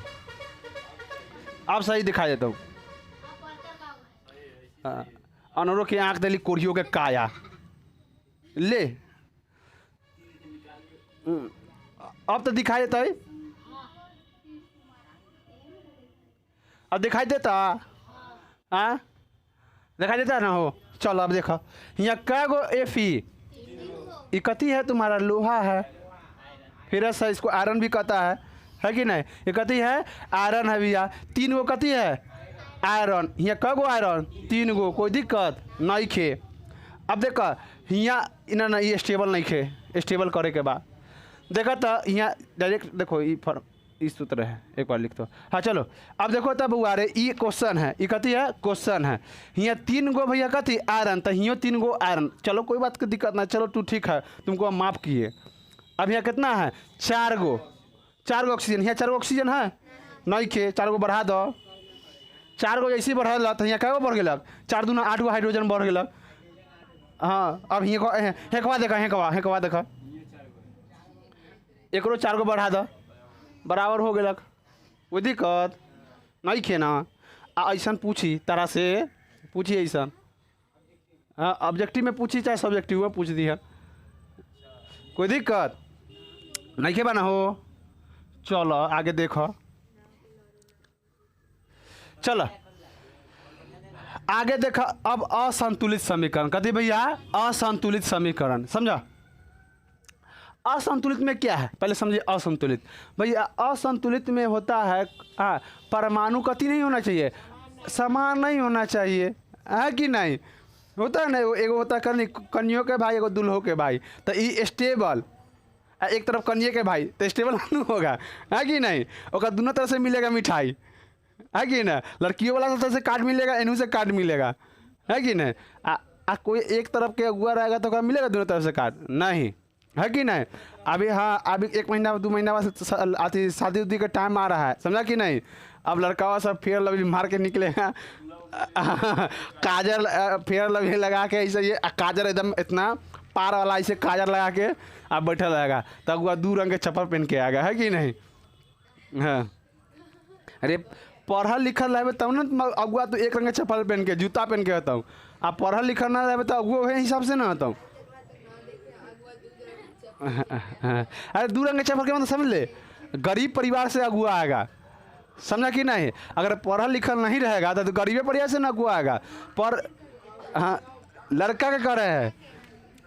आप सही दिखा देता हूँ। अनोरो की आँख दली कोरियो के काया ले, अब तो दिखाई देता है, अब दिखाई देता? हाँ दिखाई देता ना हो। चलो अब देखो यहाँ क्या गो Fe, इकती है तुम्हारा लोहा है, फिर ऐसा इसको आयरन भी कहता है कि नहीं? ये कथी है? आयरन है भैया। 3 गो कथी है? आयरन। यहाँ कै गो आयरन? 3 गो। कोई दिक्कत नहीं खे। अब देखो यहाँ इन्हें ना ये स्टेबल नहीं खे, स्टेबल करे के बाद देखा तो यहाँ डायरेक्ट देखो ये सूत्र है, एक बार लिख दो। हाँ चलो अब देखो तब हुआ रे ये क्वेश्चन है, ये कथी है? क्वेश्चन है। यहाँ 3 गो भैया कथी? आयरन। तो यहाँ 3 गो आयरन। चलो कोई बात की दिक्कत ना, चलो तू ठीक है, तुमको हम माफ़ किए। अब यहाँ कितना है? 4 गो, 4 गो ऑक्सीजन। यहाँ 4 गो ऑक्सीजन है नहीं खे? 4 गो बढ़ा दो, 4 गो ऐसे बढ़ा ला तो यहाँ क्या बढ़ गया? 4 दूना 8 गो हाइड्रोजन बढ़ गया। हाँ अब हेकवा देखा, हेकवा देखा, एक 4 गो बढ़ा दो, बराबर हो गया। कोई दिक्कत नहीं खे ना? ऐसा पूछी तारा से, पूछी ऐसा हाँ ऑब्जेक्टिव में पूछी चाहे सब्जेक्टिव में पूछ दी है, कोई दिक्कत नहीं के बना हो। चलो आगे देखो, चलो आगे देखो। अब असंतुलित समीकरण कथी भैया, असंतुलित समीकरण समझा। असंतुलित में क्या है पहले समझिए। असंतुलित भैया, असंतुलित में होता है परमाणु कथी नहीं होना चाहिए, समान नहीं होना चाहिए, है कि नहीं। होता है ना, एगो होता है कन्यों के भाई एगो दुल्हो के भाई, तो ये स्टेबल, एक तरफ कन्ये के भाई तो स्टेबल नहीं होगा, है कि नहीं। और दोनों तरफ से मिलेगा मिठाई, है कि ना। लड़कियों वाला तरफ से कार्ड मिलेगा, इन्हों से कार्ड मिलेगा, है कि नहीं। कोई एक तरफ के अगुआ रहेगा तो क्या मिलेगा दोनों तरफ से कार्ड, नहीं, है कि नहीं। अभी हाँ अभी 1 महीना 2 महीना बाद आती शादी उदी का टाइम आ रहा है, समझा कि नहीं। अब लड़का सब फेयर लवली मार के निकलेगा, काजल फेयर लवली लगा के ऐसे, ये काजल एकदम इतना पार वाला ऐसे काजल लगा के आप बैठा रहेगा, तो अगुआ 2 रंग के चप्पल पहन के आएगा, है कि नहीं। हाँ अरे पढ़ल लिखल रहे तब ना अगुआ तो 1 रंग के चप्पल पहन के जूता पहन के होता हूँ। आप पढ़ल लिखल ना रहे तो अगुआ वही हिसाब से ना होता हूँ। अरे 2 रंग के चप्पल के मतलब समझ ले, गरीब परिवार से अगुआ आएगा, समझा कि नहीं। अगर पढ़ल लिखल नहीं रहेगा तो गरीबे परिवार से ना अगुआ आएगा। पर हाँ लड़का के करे है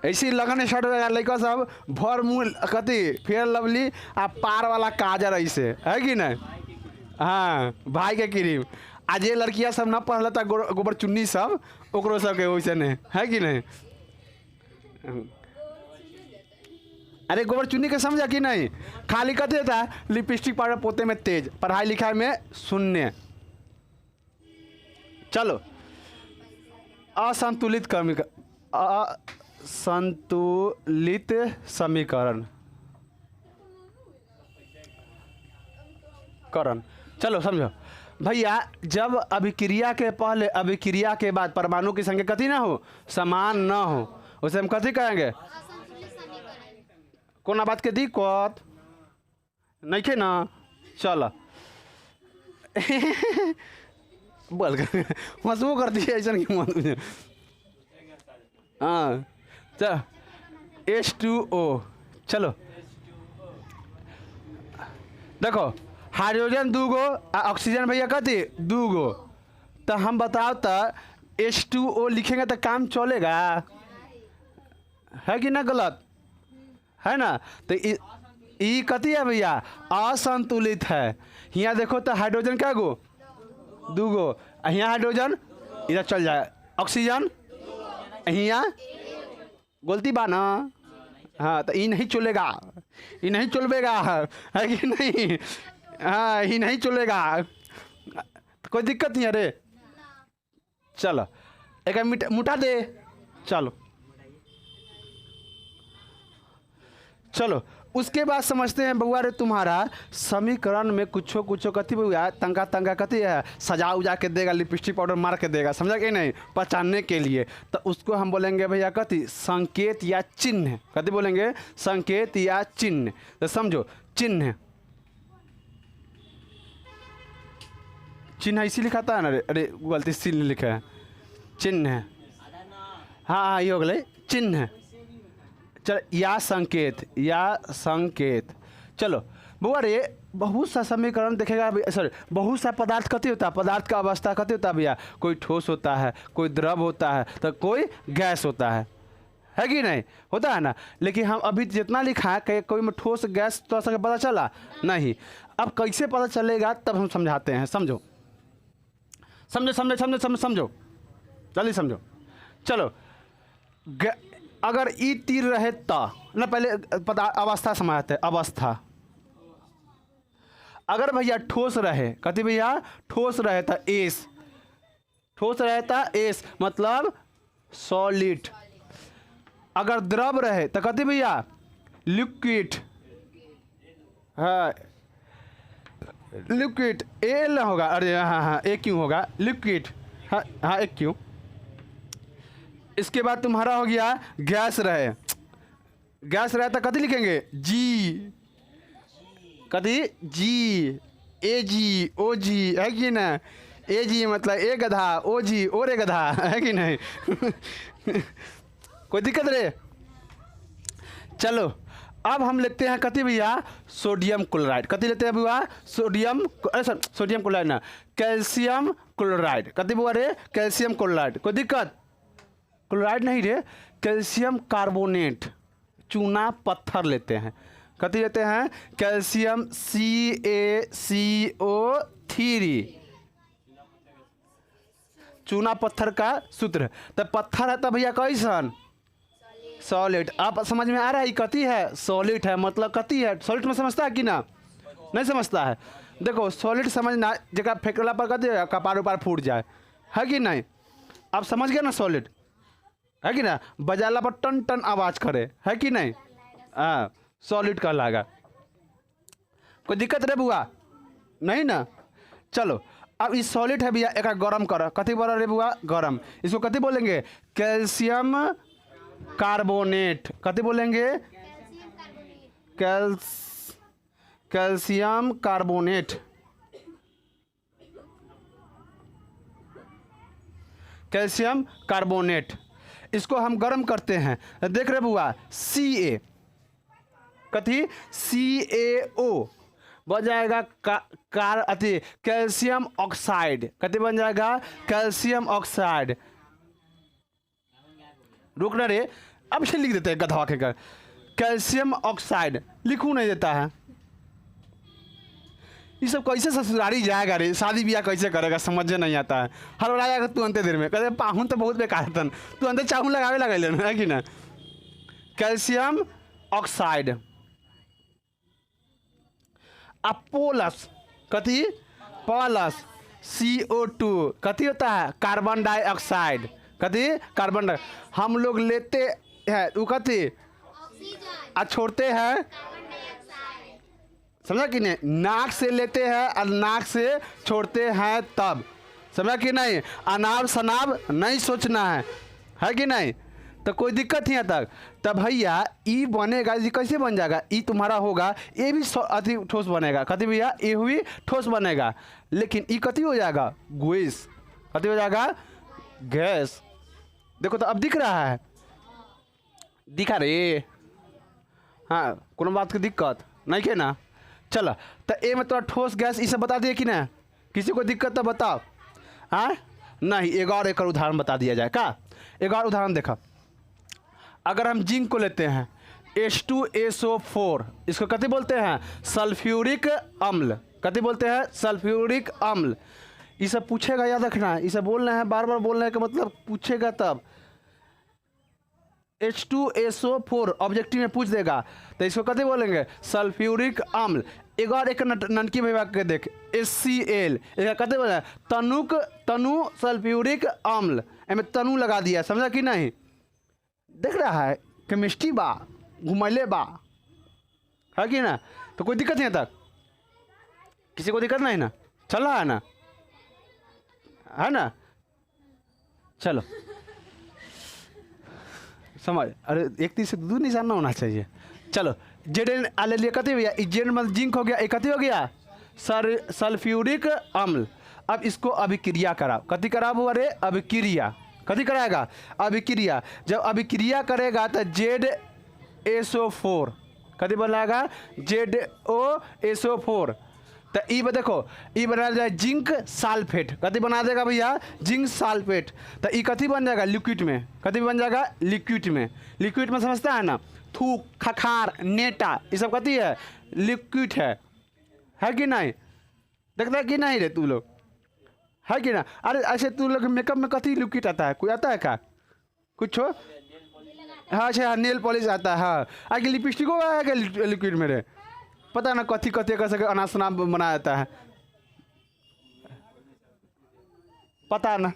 ऐसी लगन शर्ट लड़का सब भर मुँह कथी फेयर लवली आ पार वाला काजर ऐसे, है कि नहीं। हाँ भाई के क्रीम। आज ये लड़कियाँ सब ना पढ़ लेता गोबर चुन्नी सब ओकरो सबके वैसे नहीं, है कि नहीं। अरे गोबर चुन्नी के समझा कि नहीं, खाली कथी होता है लिपस्टिक पाउडर पोते में तेज, पढ़ाई लिखाई में शून्य। चलो असंतुलित असंतुलित समीकरण चलो समझो भैया, जब अभिक्रिया के पहले अभिक्रिया के बाद परमाणु की संख्या कथी ना हो, समान ना हो, उसे हम कथी कहेंगे, कोना बात के दिक्कत नहीं खे ना। चलो बोल मसू कर दिए ऐसा कि मन। हाँ चलो H2O, चलो देखो हाइड्रोजन 2 गो ऑक्सीजन भैया कथी 2 गो, तो हम बताओ तो H2O लिखेंगे तो काम चलेगा, है कि ना, गलत है ना। तो ई कथी है भैया, असंतुलित है। यहाँ देखो तो हाइड्रोजन क्या गो 2 गो, यहाँ हाइड्रोजन इधर चल जाए, ऑक्सीजन यहाँ गलती बा ना। हाँ तो ये नहीं चलेगा, ये नहीं चलबेगा, है कि नहीं। हाँ ये नहीं चलेगा, तो कोई दिक्कत नहीं है रे। चलो एक मुटा दे, चलो चलो उसके बाद समझते हैं बउआ रे, तुम्हारा समीकरण में कुछो कुछो कथी बउआ तंगा तंगा कथी है, सजा उजा के देगा, लिपस्टिक पाउडर मार के देगा, समझा कि नहीं, पहचानने के लिए। तो उसको हम बोलेंगे भैया कथी, संकेत या चिन्ह। कथी बोलेंगे, संकेत या चिन्ह। तो समझो चिन्ह, चिन्ह इसी लिखाता है ना, अरे गलती से लिखा है, चिन्ह। हाँ हाँ ये हो गए चिन्ह। चल या संकेत, या संकेत। चलो बुआ रे बहुत सा समीकरण देखेगा, सॉरी बहुत सा पदार्थ कथी होता है, पदार्थ का अवस्था कथी होता है भैया, कोई ठोस होता है, कोई द्रव होता है, तो कोई गैस होता है कि नहीं, होता है ना। लेकिन हम अभी जितना लिखा है कोई में ठोस गैस तो सके पता चला नहीं। अब कैसे पता चलेगा तब हम समझाते हैं, समझो समझो समझो समझो समझो समझो जल्दी समझो। चलो अगर ई तीर रहे तो ना, पहले अवस्था समझाते हैं, अवस्था। अगर भैया ठोस रहे कथी भैया, ठोस रहे था एस, ठोस रहे था एस मतलब सॉलिड। अगर द्रव रहे तो कथी भैया, लिक्विड। हाँ लिक्विड एल होगा, अरे हाँ हाँ ए क्यों होगा, लिक्विड। हाँ हाँ एक क्यों। इसके बाद तुम्हारा हो गया गैस रहे, गैस रहे तो कथी लिखेंगे, जी, कथी जी, ए जी ओ जी, है कि ना, ए जी मतलब ए गधा, ओ जी और ए गधा, है कि नहीं? कोई दिक्कत रे? चलो अब हम लेते हैं कति भैया, सोडियम क्लोराइड। कति लेते हैं भैया? सोडियम, सोडियम क्लोराइड ना, कैल्शियम क्लोराइड। कति बुआ रे? Calcium chloride. कोई दिक्कत? क्लोराइड नहीं रे, कैल्शियम कार्बोनेट, चूना पत्थर लेते हैं। कति लेते हैं? कैल्शियम CaCO3, चूना पत्थर का सूत्र। तब पत्थर है तब भैया कैसन? सॉलिड। आप समझ में आ रहा है? कति है? सॉलिड है, मतलब कति है? सॉलिड में समझता है कि ना? नहीं समझता है? देखो सॉलिड समझना, जगह फेंकला पर कति कपार उपार फूट जाए, है कि नहीं? आप समझ गए ना सॉलिड, है कि ना? बजाला पर टन टन आवाज़ करे, है कि नहीं? हाँ, सॉलिड कहलाएगा। कोई दिक्कत रे बुआ? नहीं ना? चलो अब इस सॉलिड है भैया, एक गरम करो। कति बोला रे बुआ? गरम। इसको कति बोलेंगे? Calcium carbonate. कति बोलेंगे? Calcium carbonate. कैल्शियम कार्बोनेट, इसको हम गर्म करते हैं। देख रहे बुआ? Ca, कथी? CaO बन जाएगा कैल्शियम ऑक्साइड। कति बन जाएगा? Calcium oxide. रुकना रे, अब से लिख देते हैं गधवा के कर। कैल्शियम ऑक्साइड लिखू नहीं देता है। ये सब कैसे ससुरारी जाएगा रे? शादी ब्याह कैसे करेगा? समझ नहीं आता है। हर बार आएगा तू अंते देर में कहते पाहुन तो बहुत बेकार तन, तू अंते चाहून लगावे लगा है कि ना? Calcium oxide. अपोलस, कथी? प्लस CO2, कथी होता है? Carbon dioxide. कथी? कार्बन डाइ, हम लोग लेते हैं वो कथी? और छोड़ते हैं, समझा कि नहीं? नाक से लेते हैं और नाक से छोड़ते हैं तब, समझा कि नहीं? अनाब शनाब नहीं सोचना है कि नहीं? तो कोई दिक्कत नहीं तक। तब भैया ई बनेगा, ये कैसे बन जाएगा? ई तुम्हारा होगा, ये भी अति ठोस बनेगा। कथी भैया? ये हुई ठोस बनेगा, लेकिन ई कथी हो जाएगा? गैस। कथी हो जाएगा? गैस। देखो तो अब दिख रहा है? दिखा रे? हाँ, कोनो बात की दिक्कत नहीं के ना? चलो तो ए में तो ठोस गैस ये सब बता दिए कि ना? किसी को दिक्कत तो बताओ। हाँ नहीं, एक और एक उदाहरण बता दिया जाए का? एक और उदाहरण देखा, अगर हम जिंक को लेते हैं H2SO4, इसको कथी बोलते हैं? सल्फ्यूरिक अम्ल। कथी बोलते हैं? सल्फ्यूरिक अम्ल। ये सब पूछेगा, याद रखना। ये सब बोलना है, बार बार बोलने का मतलब पूछेगा तब। H2SO4 ऑब्जेक्टिव में पूछ देगा तो इसको कथी बोलेंगे? सल्फ्यूरिक अम्ल। एक और एक ननकी विभाग के देख, HCl, इसका कथी बोले? तनु सल्फ्यूरिक अम्ल। एमें तनु लगा दिया, समझा कि नहीं? देख रहा है? केमिस्ट्री बा, घुमैले बा, है कि ना? तो कोई दिक्कत नहीं तक, किसी को दिक्कत नहीं ना? चल रहा है ना? है ना? चलो समझ। अरे एक तीर से दो निशान ना होना चाहिए। चलो जेड ले लिया, कथी भैया? जेड मतलब जिंक हो गया, एक कथी हो गया? सल्फ्यूरिक अम्ल। अब इसको अभिक्रिया कराओ। कथी कराओ? अरे अभिक्रिया। कथी कराएगा? अभिक्रिया। जब अभिक्रिया करेगा तो ZSO4 कथी बनाएगा? ZOSO4। तो ई देखो, ई बना जाए जिंक साल्फेट। कथी बना देगा भैया? Zinc sulphate. तो ई कथी बन जाएगा? लिक्विड में। कथी बन जाएगा? लिक्विड में। लिक्विड में समझता है ना? थूक, खखार, नेटा, ये सब कथी है? लिक्विड है कि नहीं? देखता है कि नहीं रे तू लोग? है कि ना? अरे ऐसे तू लोग मेकअप में कथी लिक्विड आता है? कोई आता है क्या? कुछ हो? हाँ अच्छा, नेल पॉलिश आता है। हाँ, आगे लिपस्टिको आएगा लिक्विड में रे? पता ना कथी कथी कर सके अनाज शनाज बनाया जाता है, पता ना।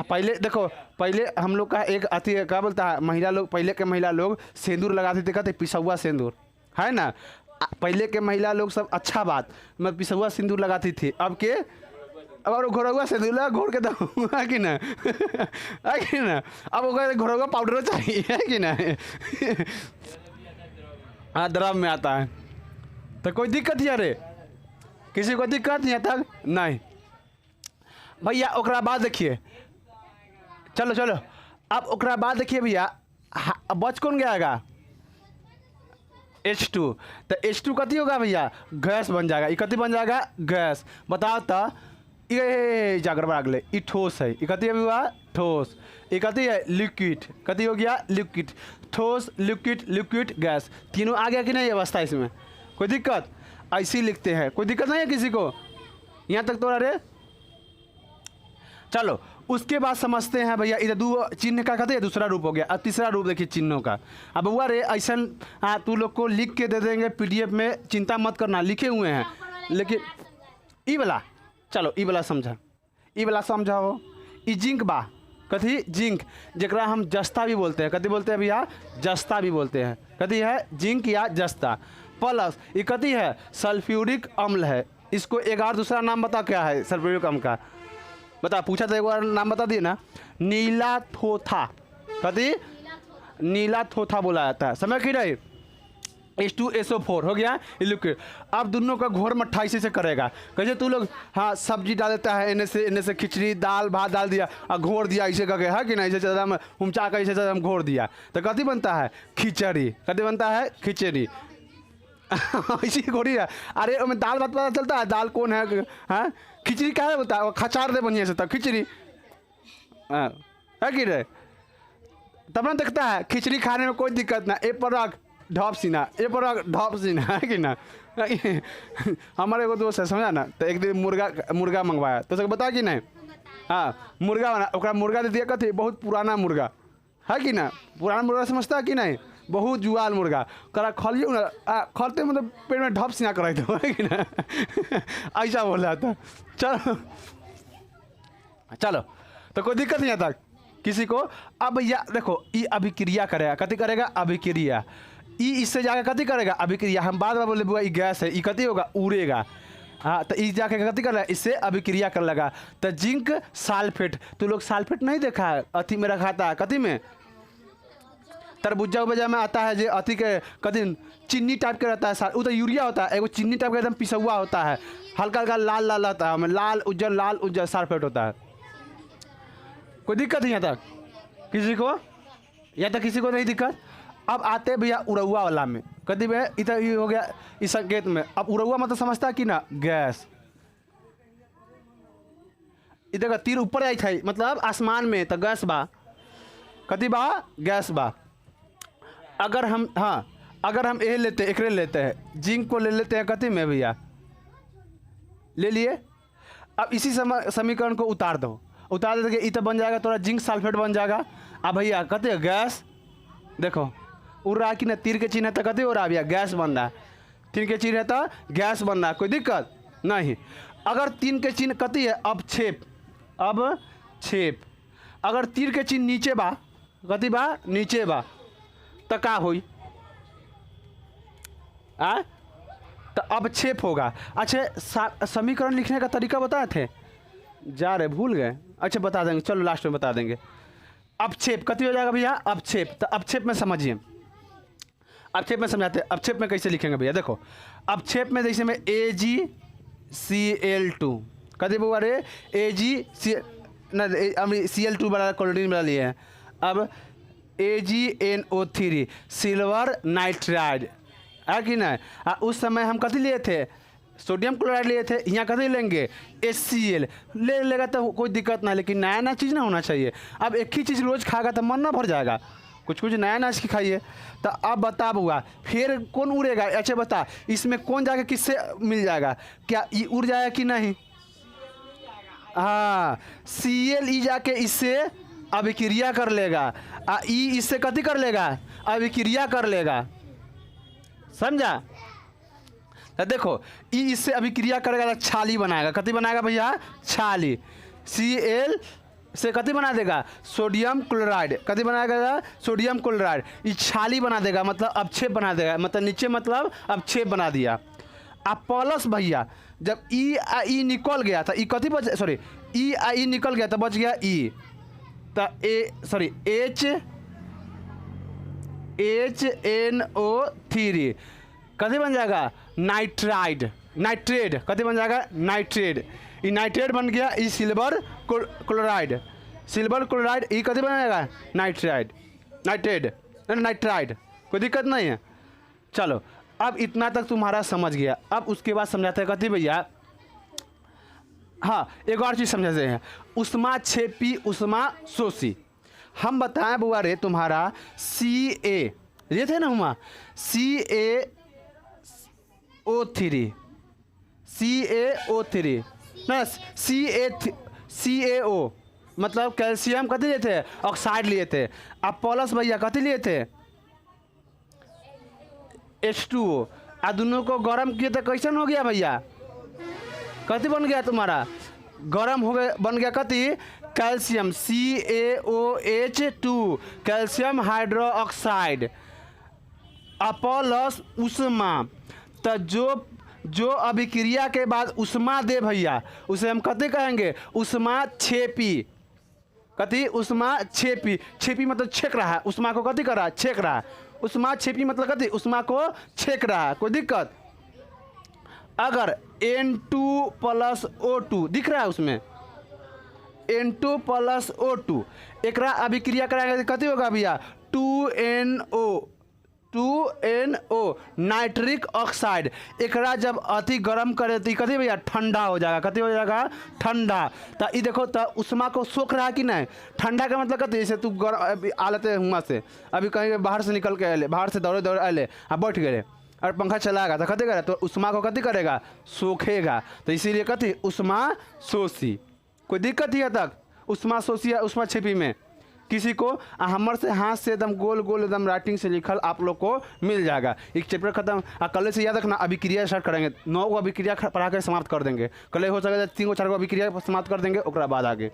पहले देखो, पहले हम लोग का एक अति क्या बोलता है, महिला लोग, पहले के महिला लोग सिंदूर लगाते थे, कहते पिसौआ सिंदूर, है ना? पहले के महिला लोग सब, अच्छा बात, मैं पिसौआ सिंदूर लगाती थी। अब के और घोरौआ सिंदूर लगा घोर के दो, है कि ना? है कि ना? अब वो घोरौआ पाउडर चाहिए, है कि ना? हाँ, द्रव में आता है। तो कोई दिक्कत है रे? किसी को दिक्कत नहीं है तक? नहीं। भैया ओकरा बाद देखिए, चलो चलो, अब ओकरा बाद देखिए भैया, बच कौन गया H2। तो H2 कथी होगा भैया, गैस बन जाएगा। ये कथी बन जाएगा, गैस। बताओ तो ये जाकर अगले, ये ठोस है, ये कथी अभी हुआ, ठोस। ये कथी है, लिक्विड। कथी हो गया, लिक्विड। ठोस, लिक्विड, लिक्विड, गैस, तीनों आ गया कि नहीं अवस्था इसमें, कोई दिक्कत? ऐसी लिखते हैं, कोई दिक्कत नहीं है किसी को यहाँ तक तो? अरे चलो उसके बाद समझते हैं भैया, इधर दो चिन्ह का कहते हैं दूसरा रूप हो गया। अब तीसरा रूप देखिए चिन्हों का। अब हुआ रे ऐसा तू लोग को लिख के दे देंगे PDF में, चिंता मत करना, लिखे हुए हैं। लेकिन ई वाला, चलो ई वाला समझा, ई वाला समझाओ। ई जिंक बा, कथी, जिंक, जरा हम जस्ता भी बोलते हैं। कथी बोलते हैं भैया, जस्ता भी बोलते हैं। कथी है, जिंक या जस्ता। प्लस ये कथी है, सल्फ्यूरिक अम्ल है। इसको एक और दूसरा नाम बता, क्या है सल्फ्यूरिक अम्ल का, बता, पूछा था एक बार, नाम बता दिए ना, नीला थोथा। कथी, नीला थोथा बोला जाता है, समझ की नहीं। H2SO4 हो गया लिक्विड। अब दोनों का घोर मट्ठा इसी से करेगा। कैसे तू लोग, हाँ सब्जी डाल देता है, इन्हें से खिचड़ी दाल भात डाल दिया और घोर दिया ऐसे करके, है कि नहीं, ऐसे ज़्यादा हम उमचा कर ऐसे हम घोर दिया तो कथी बनता है, खिचड़ी। कथी बनता है, खिचड़ी। ऐसी घोड़ी है। अरे उसमें दाल भात पता चलता है, दाल कौन है, हाँ खिचड़ी क्या है बोलता है, खचार दे बढ़िया से तब खिचड़ी, है कि रे, तब ना देखता है खिचड़ी खाने में कोई दिक्कत ना। ए पर रख ढप सीना, ए पर रख ढप सीना, है कि ना। हमारे एगो दोस्त है, समझा ना, तो एक दिन मुर्गा मंगवाया तो सबको बता कि नहीं, हाँ मुर्गा बना, ओकरा मुर्गा दे दिया कथी, बहुत पुराना मुर्गा, है कि ना, पुराना मुर्गा समझता है कि नहीं, बहुत जुआल मुर्गा। करा खलियो ना, खलते मतलब पेट में ढप सीना कराई दो, है कि ना। ऐसा बोल रहा था। चलो चलो, तो कोई दिक्कत नहीं आता किसी को। अब भैया देखो, ये अभिक्रिया करेगा, कथी करेगा, अभिक्रिया। ई इससे जाकर कथी करेगा, अभिक्रिया। हम बाद में बोले बुआ ये गैस है, ये कथी होगा, उड़ेगा। हाँ तो इस जाके कथी कर रहा है, इससे अभिक्रिया कर लगा। तो जिंक साल्फेट, तो लोग साल्फेट नहीं देखा है, अथी में रखा था, कथी में, तरबूजा उबजा में आता है, जो अथी के कथी चीनी टाइप के रहता है, वो तो यूरिया होता है, एगो चीनी टाइप का एकदम पिसा हुआ होता है, हल्का हल्का लाल लाल रहता है, लाल उज्जर साल्फेट होता है। कोई दिक्कत नहीं आता किसी को, या तो किसी को नहीं दिक्कत। अब आते भैया उड़ौआ वाला में, कथी में, इधर ये हो गया इस संकेत में। अब उड़ौआ मतलब समझता है कि ना, गैस। इधर का तीर ऊपर आई थी, मतलब आसमान में, तो गैस बा, कथी बा, गैस बा। अगर हम, हाँ अगर हम ये लेते, एकरे लेते हैं, जिंक को ले लेते हैं कथी में भैया, ले लिए। अब इसी समीकरण को उतार दो, उतार देते कि तो बन जाएगा थोड़ा जिंक सल्फेट बन जाएगा। अब भैया कहते हैं गैस, देखो उड़ रहा है कि ना, तीर के चिन्ह है तो कहते हो रहा भैया गैस बन रहा है, तीन के चिन्ह है तो गैस बन रहा है, कोई दिक्कत नहीं। अगर तीन के चिन्ह कथी है, अब छेप। अगर तीर के चिन्ह नीचे बा, कथी बा, नीचे बा, तो का होई, तो अब छेप होगा। अच्छा समीकरण लिखने का तरीका बताए थे, जा रहे भूल गए, अच्छा बता देंगे, चलो लास्ट में बता देंगे। अब छेप कथी हो जाएगा भैया, अब छेप। तो अब छेप में समझिए, अब छेप में समझाते हैं। अब छेप में कैसे लिखेंगे भैया, देखो अब छेप में जैसे में AgCl2, कथी बोला रे, Cl2 बना, क्लोरीन बना लिए हैं। अब AgNO3 सिल्वर नाइट्राइड, है कि नहीं। उस समय हम कथी लिए थे, सोडियम क्लोराइड लिए थे, यहाँ कथी लेंगे, HCl ले लेगा तो कोई दिक्कत ना, लेकिन नया नया चीज़ ना होना चाहिए। अब एक ही चीज़ रोज़ खाएगा तो मन ना भर जाएगा, कुछ कुछ नया नया चीज़ खाइए। तो अब बता बुआ, फिर कौन उड़ेगा, अच्छा बता, इसमें कौन जाके किससे मिल जाएगा, क्या ये उड़ जाएगा कि नहीं, हाँ Cl जाके इससे अभिक्रिया कर लेगा, ई इससे कथी कर लेगा, अभिक्रिया कर लेगा, समझा। तो देखो ई इससे अभिक्रिया करेगा तो छाली बनाएगा, कथी बनाएगा भैया, छाली। Cl से कथी बना देगा, सोडियम क्लोराइड, कथी बनाएगा, सोडियम क्लोराइड। ये छाली बना देगा, मतलब अपक्षेप बना देगा, मतलब नीचे मतलब अपक्षेप बना दिया। अब प्लस भैया जब ई निकल गया था, ई कथी बच, सॉरी ई निकल गया तो बच गया ई, तो HNO3 कथी बन जाएगा, नाइट्रेट, कथी बन जाएगा, नाइट्रेट। ई नाइट्रेट बन गया, ई सिल्वर क्लोराइड, सिल्वर क्लोराइड ई कथी बनेगा नाइट्राइड, नाइट्राइड, कोई दिक्कत नहीं है। चलो अब इतना तक तुम्हारा समझ गया। अब उसके बाद समझाते हैं कथी भैया, हाँ एक और चीज़ समझाते हैं, उष्मा छेपी उष्मा शोषी। हम बताएं बुआ रे तुम्हारा Ca ये थे ना हुआ CaO3 ना CaO मतलब कैल्शियम कथी लिए थे ऑक्साइड लिए थे। अब प्लस भैया कथी लिए थे H2O। आ दोनों को गर्म किए तो कैसन हो गया भैया, कथी बन गया तुम्हारा गर्म हो गया, बन गया कथी calcium CaOH2 calcium hydroxide plus उष्मा। तो जो अभिक्रिया के बाद उष्मा दे भैया उसे हम कथी कहेंगे उष्मा छेपी। कथी उष्मा छेपी, छेपी मतलब छेक रहा है, उष्मा को कथी कर रहा है छेक रहा है, उष्मा छेपी मतलब कथी उष्मा को छेक रहा है, कोई दिक्कत। अगर N2 प्लस O2 दिख रहा है उसमें N2 प्लस O2 एक अभिक्रिया कराएंगे कथी होगा भैया 2NO नाइट्रिक ऑक्साइड। एक जब अति गर्म करे तो कथी भैया ठंडा हो जाएगा, कथी हो जाएगा ठंडा। तो ये देखो तो उष्मा को सोख रहा है कि नहीं, ठंडा का मतलब कथी जैसे तू आ लेते हुआ से अभी कहीं बाहर से निकल के अले, बाहर से दौड़े दौड़े अले आप बैठ गए और पंखा चलाएगा तो कथी करेगा तो उष्मा को कथी करेगा सोखेगा। तो इसीलिए कथी उष्मा शोषी। कोई दिक्कत ही है तक उष्मा शोषी है उष्मा छेपी में किसी को हमर से हाथ से एकदम गोल गोल एकदम राइटिंग से लिखल आप लोग को मिल जाएगा। एक चैप्टर खत्म कल से याद रखना अभिक्रिया स्टार्ट करेंगे, 9 गो अभिक्रिया पढ़ा के समाप्त कर देंगे। कल हो सके 3 गो 4 गो अभिक्रिया समाप्त कर देंगे ओकरा बाद आगे।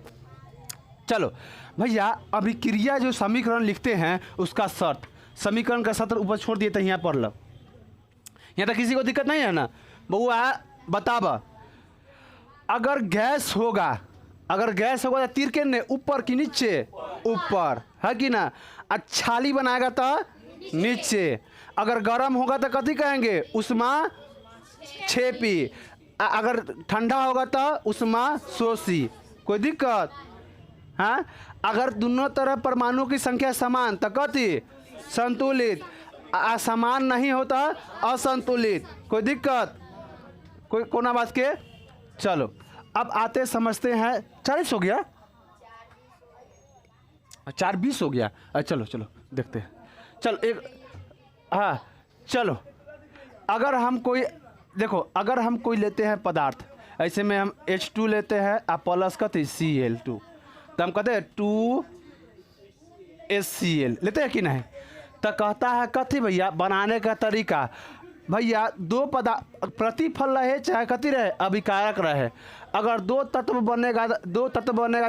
चलो भैया अभिक्रिया जो समीकरण लिखते हैं उसका शर्त, समीकरण का सत्र ऊपर छोड़ दिए तो यहाँ पढ़ लो, यहाँ तक किसी को दिक्कत नहीं है ना। बउआ बताब अगर गैस होगा तो तीर के ने ऊपर कि नीचे ऊपर है कि ना, छाली बनाएगा तो नीचे। अगर गर्म होगा तो कथी कहेंगे उष्मा छेपी, अगर ठंडा होगा तो उष्मा शोषी। कोई दिक्कत हाँ। अगर दोनों तरफ परमाणु की संख्या समान तो कथी संतुलित, असमान नहीं होता असंतुलित। कोई दिक्कत कोई कोना बात के। चलो अब आते समझते हैं 40 हो गया 4:20 हो गया। चलो चलो देखते हैं। चलो एक हाँ चलो अगर हम कोई देखो अगर हम कोई लेते हैं पदार्थ ऐसे में हम H2 लेते हैं और प्लस कथी Cl2 तो हम कहते हैं 2HCl लेते हैं कि नहीं। तो कहता है कथी भैया बनाने का तरीका भैया दो पदार्थ प्रतिफल रहे चाहे कथी रहे अभिकारक रहे। अगर दो तत्व बनेगा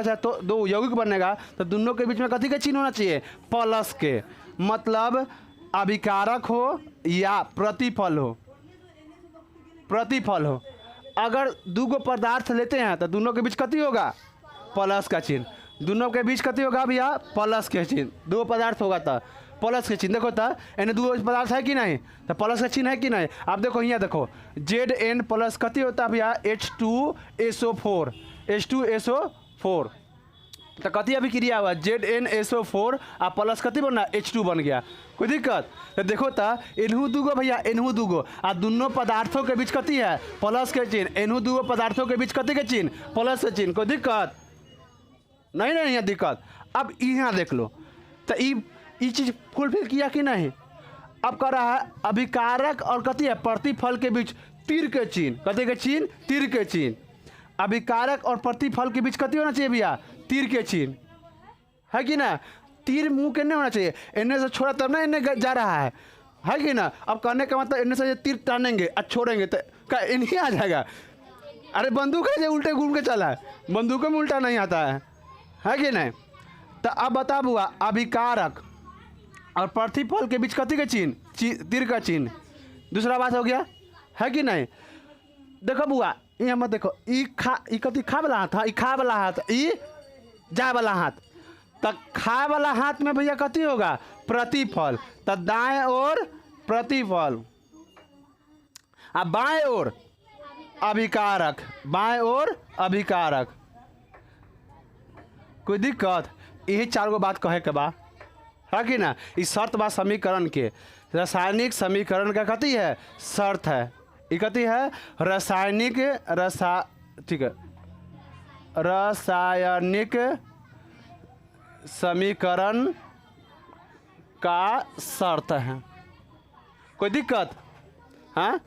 चाहे तो दो यौगिक बनेगा तो दोनों के बीच में कथी के चिन्ह होना चाहिए प्लस के, मतलब अभिकारक हो या प्रतिफल हो। अगर दो गो पदार्थ लेते हैं तो दोनों के बीच कथी होगा प्लस का चिन्ह, दोनों के बीच कथी होगा भैया प्लस के चिन्ह। दो पदार्थ होगा तो प्लस के चिन्ह देखो तो यानी दो पदार्थ है कि नहीं तो प्लस का चिन्ह है कि नहीं। आप देखो यहाँ देखो Zn प्लस कथी होता है भैया H2SO4 तो कथी अभिक्रिया हुआ ZnSO4 और प्लस कथी बनना H2 बन गया। कोई दिक्कत तो देखो तो इनहू दूगो भैया इनहू दूगो और दोनों पदार्थों के बीच कथी है प्लस के चिन्ह, इनहू दूगो पदार्थों के बीच कथी के चिन्ह प्लस के चिन्ह। कोई दिक्कत नहीं यहाँ दिक्कत। अब यहाँ देख लो तो ये चीज़ फुलफिल किया कि नहीं। अब कह रहा है अभिकारक और कथी है प्रतिफल के बीच तीर के चिन्ह, कथी के चिन्ह तीर के चिन्ह। अभिकारक और प्रतिफल के बीच कथी होना चाहिए भैया तीर के चिन्ह है कि ना। तीर मुंह के नहीं होना चाहिए, इन्हें से छोड़ा तब ना इन्हें जा रहा है कि ना। अब कहने का मतलब इन्हें से तीर टानेंगे और छोड़ेंगे तो क्या इन्हीं आ जाएगा। अरे बंदूक है जो उल्टे घूम के चला है, बंदूकों में उल्टा नहीं आता है कि नहीं। तो अब बता बुआ अभिकारक और प्रतिफल के बीच कथी के चिन्ह तीर का चिन्ह। दूसरा बात हो गया है कि नहीं। देखो बुआ ये मत देखो ई कथी खा वाला हाथ है, ई खा वाला हाथ ई जा वाला हाथ। तो खा वाला हाथ में भैया कथी होगा प्रतिफल, तो दाएं ओर प्रतिफल और बाएं ओर अभिकारक, बाएं ओर अभिकारक। कोई दिक्कत? यही 4 गो बात कहे के बा, है कि ना। इस शर्त बा समीकरण के, रासायनिक समीकरण का कथी है? शर्त है। ये कथी है? रासायनिक ठीक है, रासायनिक समीकरण का शर्त है। कोई दिक्कत? हाँ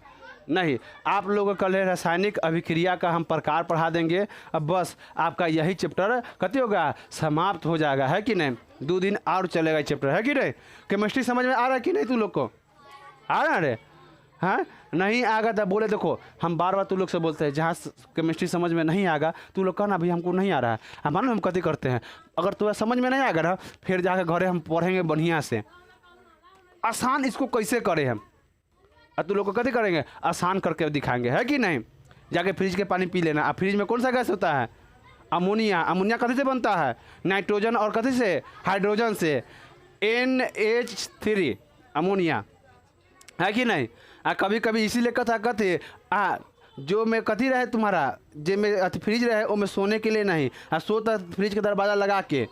नहीं। आप लोगों को कल रासायनिक अभिक्रिया का हम प्रकार पढ़ा देंगे। अब बस आपका यही चैप्टर कथी होगा? समाप्त हो जाएगा, है कि नहीं। 2 दिन और चलेगा चैप्टर, है कि नहीं। केमिस्ट्री समझ में आ रहा है कि नहीं तू लोग को? आ रहा है रे? हाँ नहीं आगा तो बोले, देखो हम बार बार तू लोग से बोलते हैं, जहाँ केमिस्ट्री समझ में नहीं आएगा तू लोग कहना भाई हमको नहीं आ रहा है। हम मानो हम कथी करते हैं, अगर तुम्हें समझ में नहीं आएगा ना, फिर जाकर घरे हम पढ़ेंगे बढ़िया से, आसान इसको कैसे करें हम, और तू लोग को कथी करेंगे? आसान करके दिखाएंगे, है कि नहीं। जाके फ्रिज के पानी पी लेना। अब फ्रिज में कौन सा गैस होता है? अमोनिया। अमोनिया कथी से बनता है? नाइट्रोजन और कथी से? हाइड्रोजन से, NH3 अमोनिया, है कि नहीं। कभी कभी इसीलिए कथी जो में कथी रहे तुम्हारा, जे में फ्रिज रहे वो में सोने के लिए नहीं, सो तो फ्रिज के दरवाज़ा लगा के,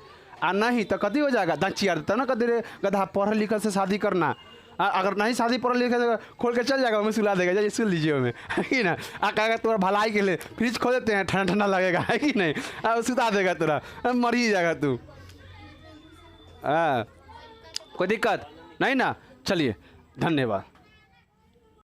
नहीं तो कथी हो जाएगा? दचिया देता ना कथी रे गधा, पढ़ल लिखल से शादी करना। अगर नहीं शादी पढ़ल लिखल खोल के चल जाएगा, हमें सुला देगा, जाइए सुन लीजिए हमें, है कि ना। कहेगा तुम्हारा भलाई के लिए फ्रिज खोल देते हैं, ठंडा ठंडा लगेगा, है कि नहीं। सुता देगा तोरा, मर ही जाएगा तू। कोई दिक्कत नहीं ना। चलिए, धन्यवाद।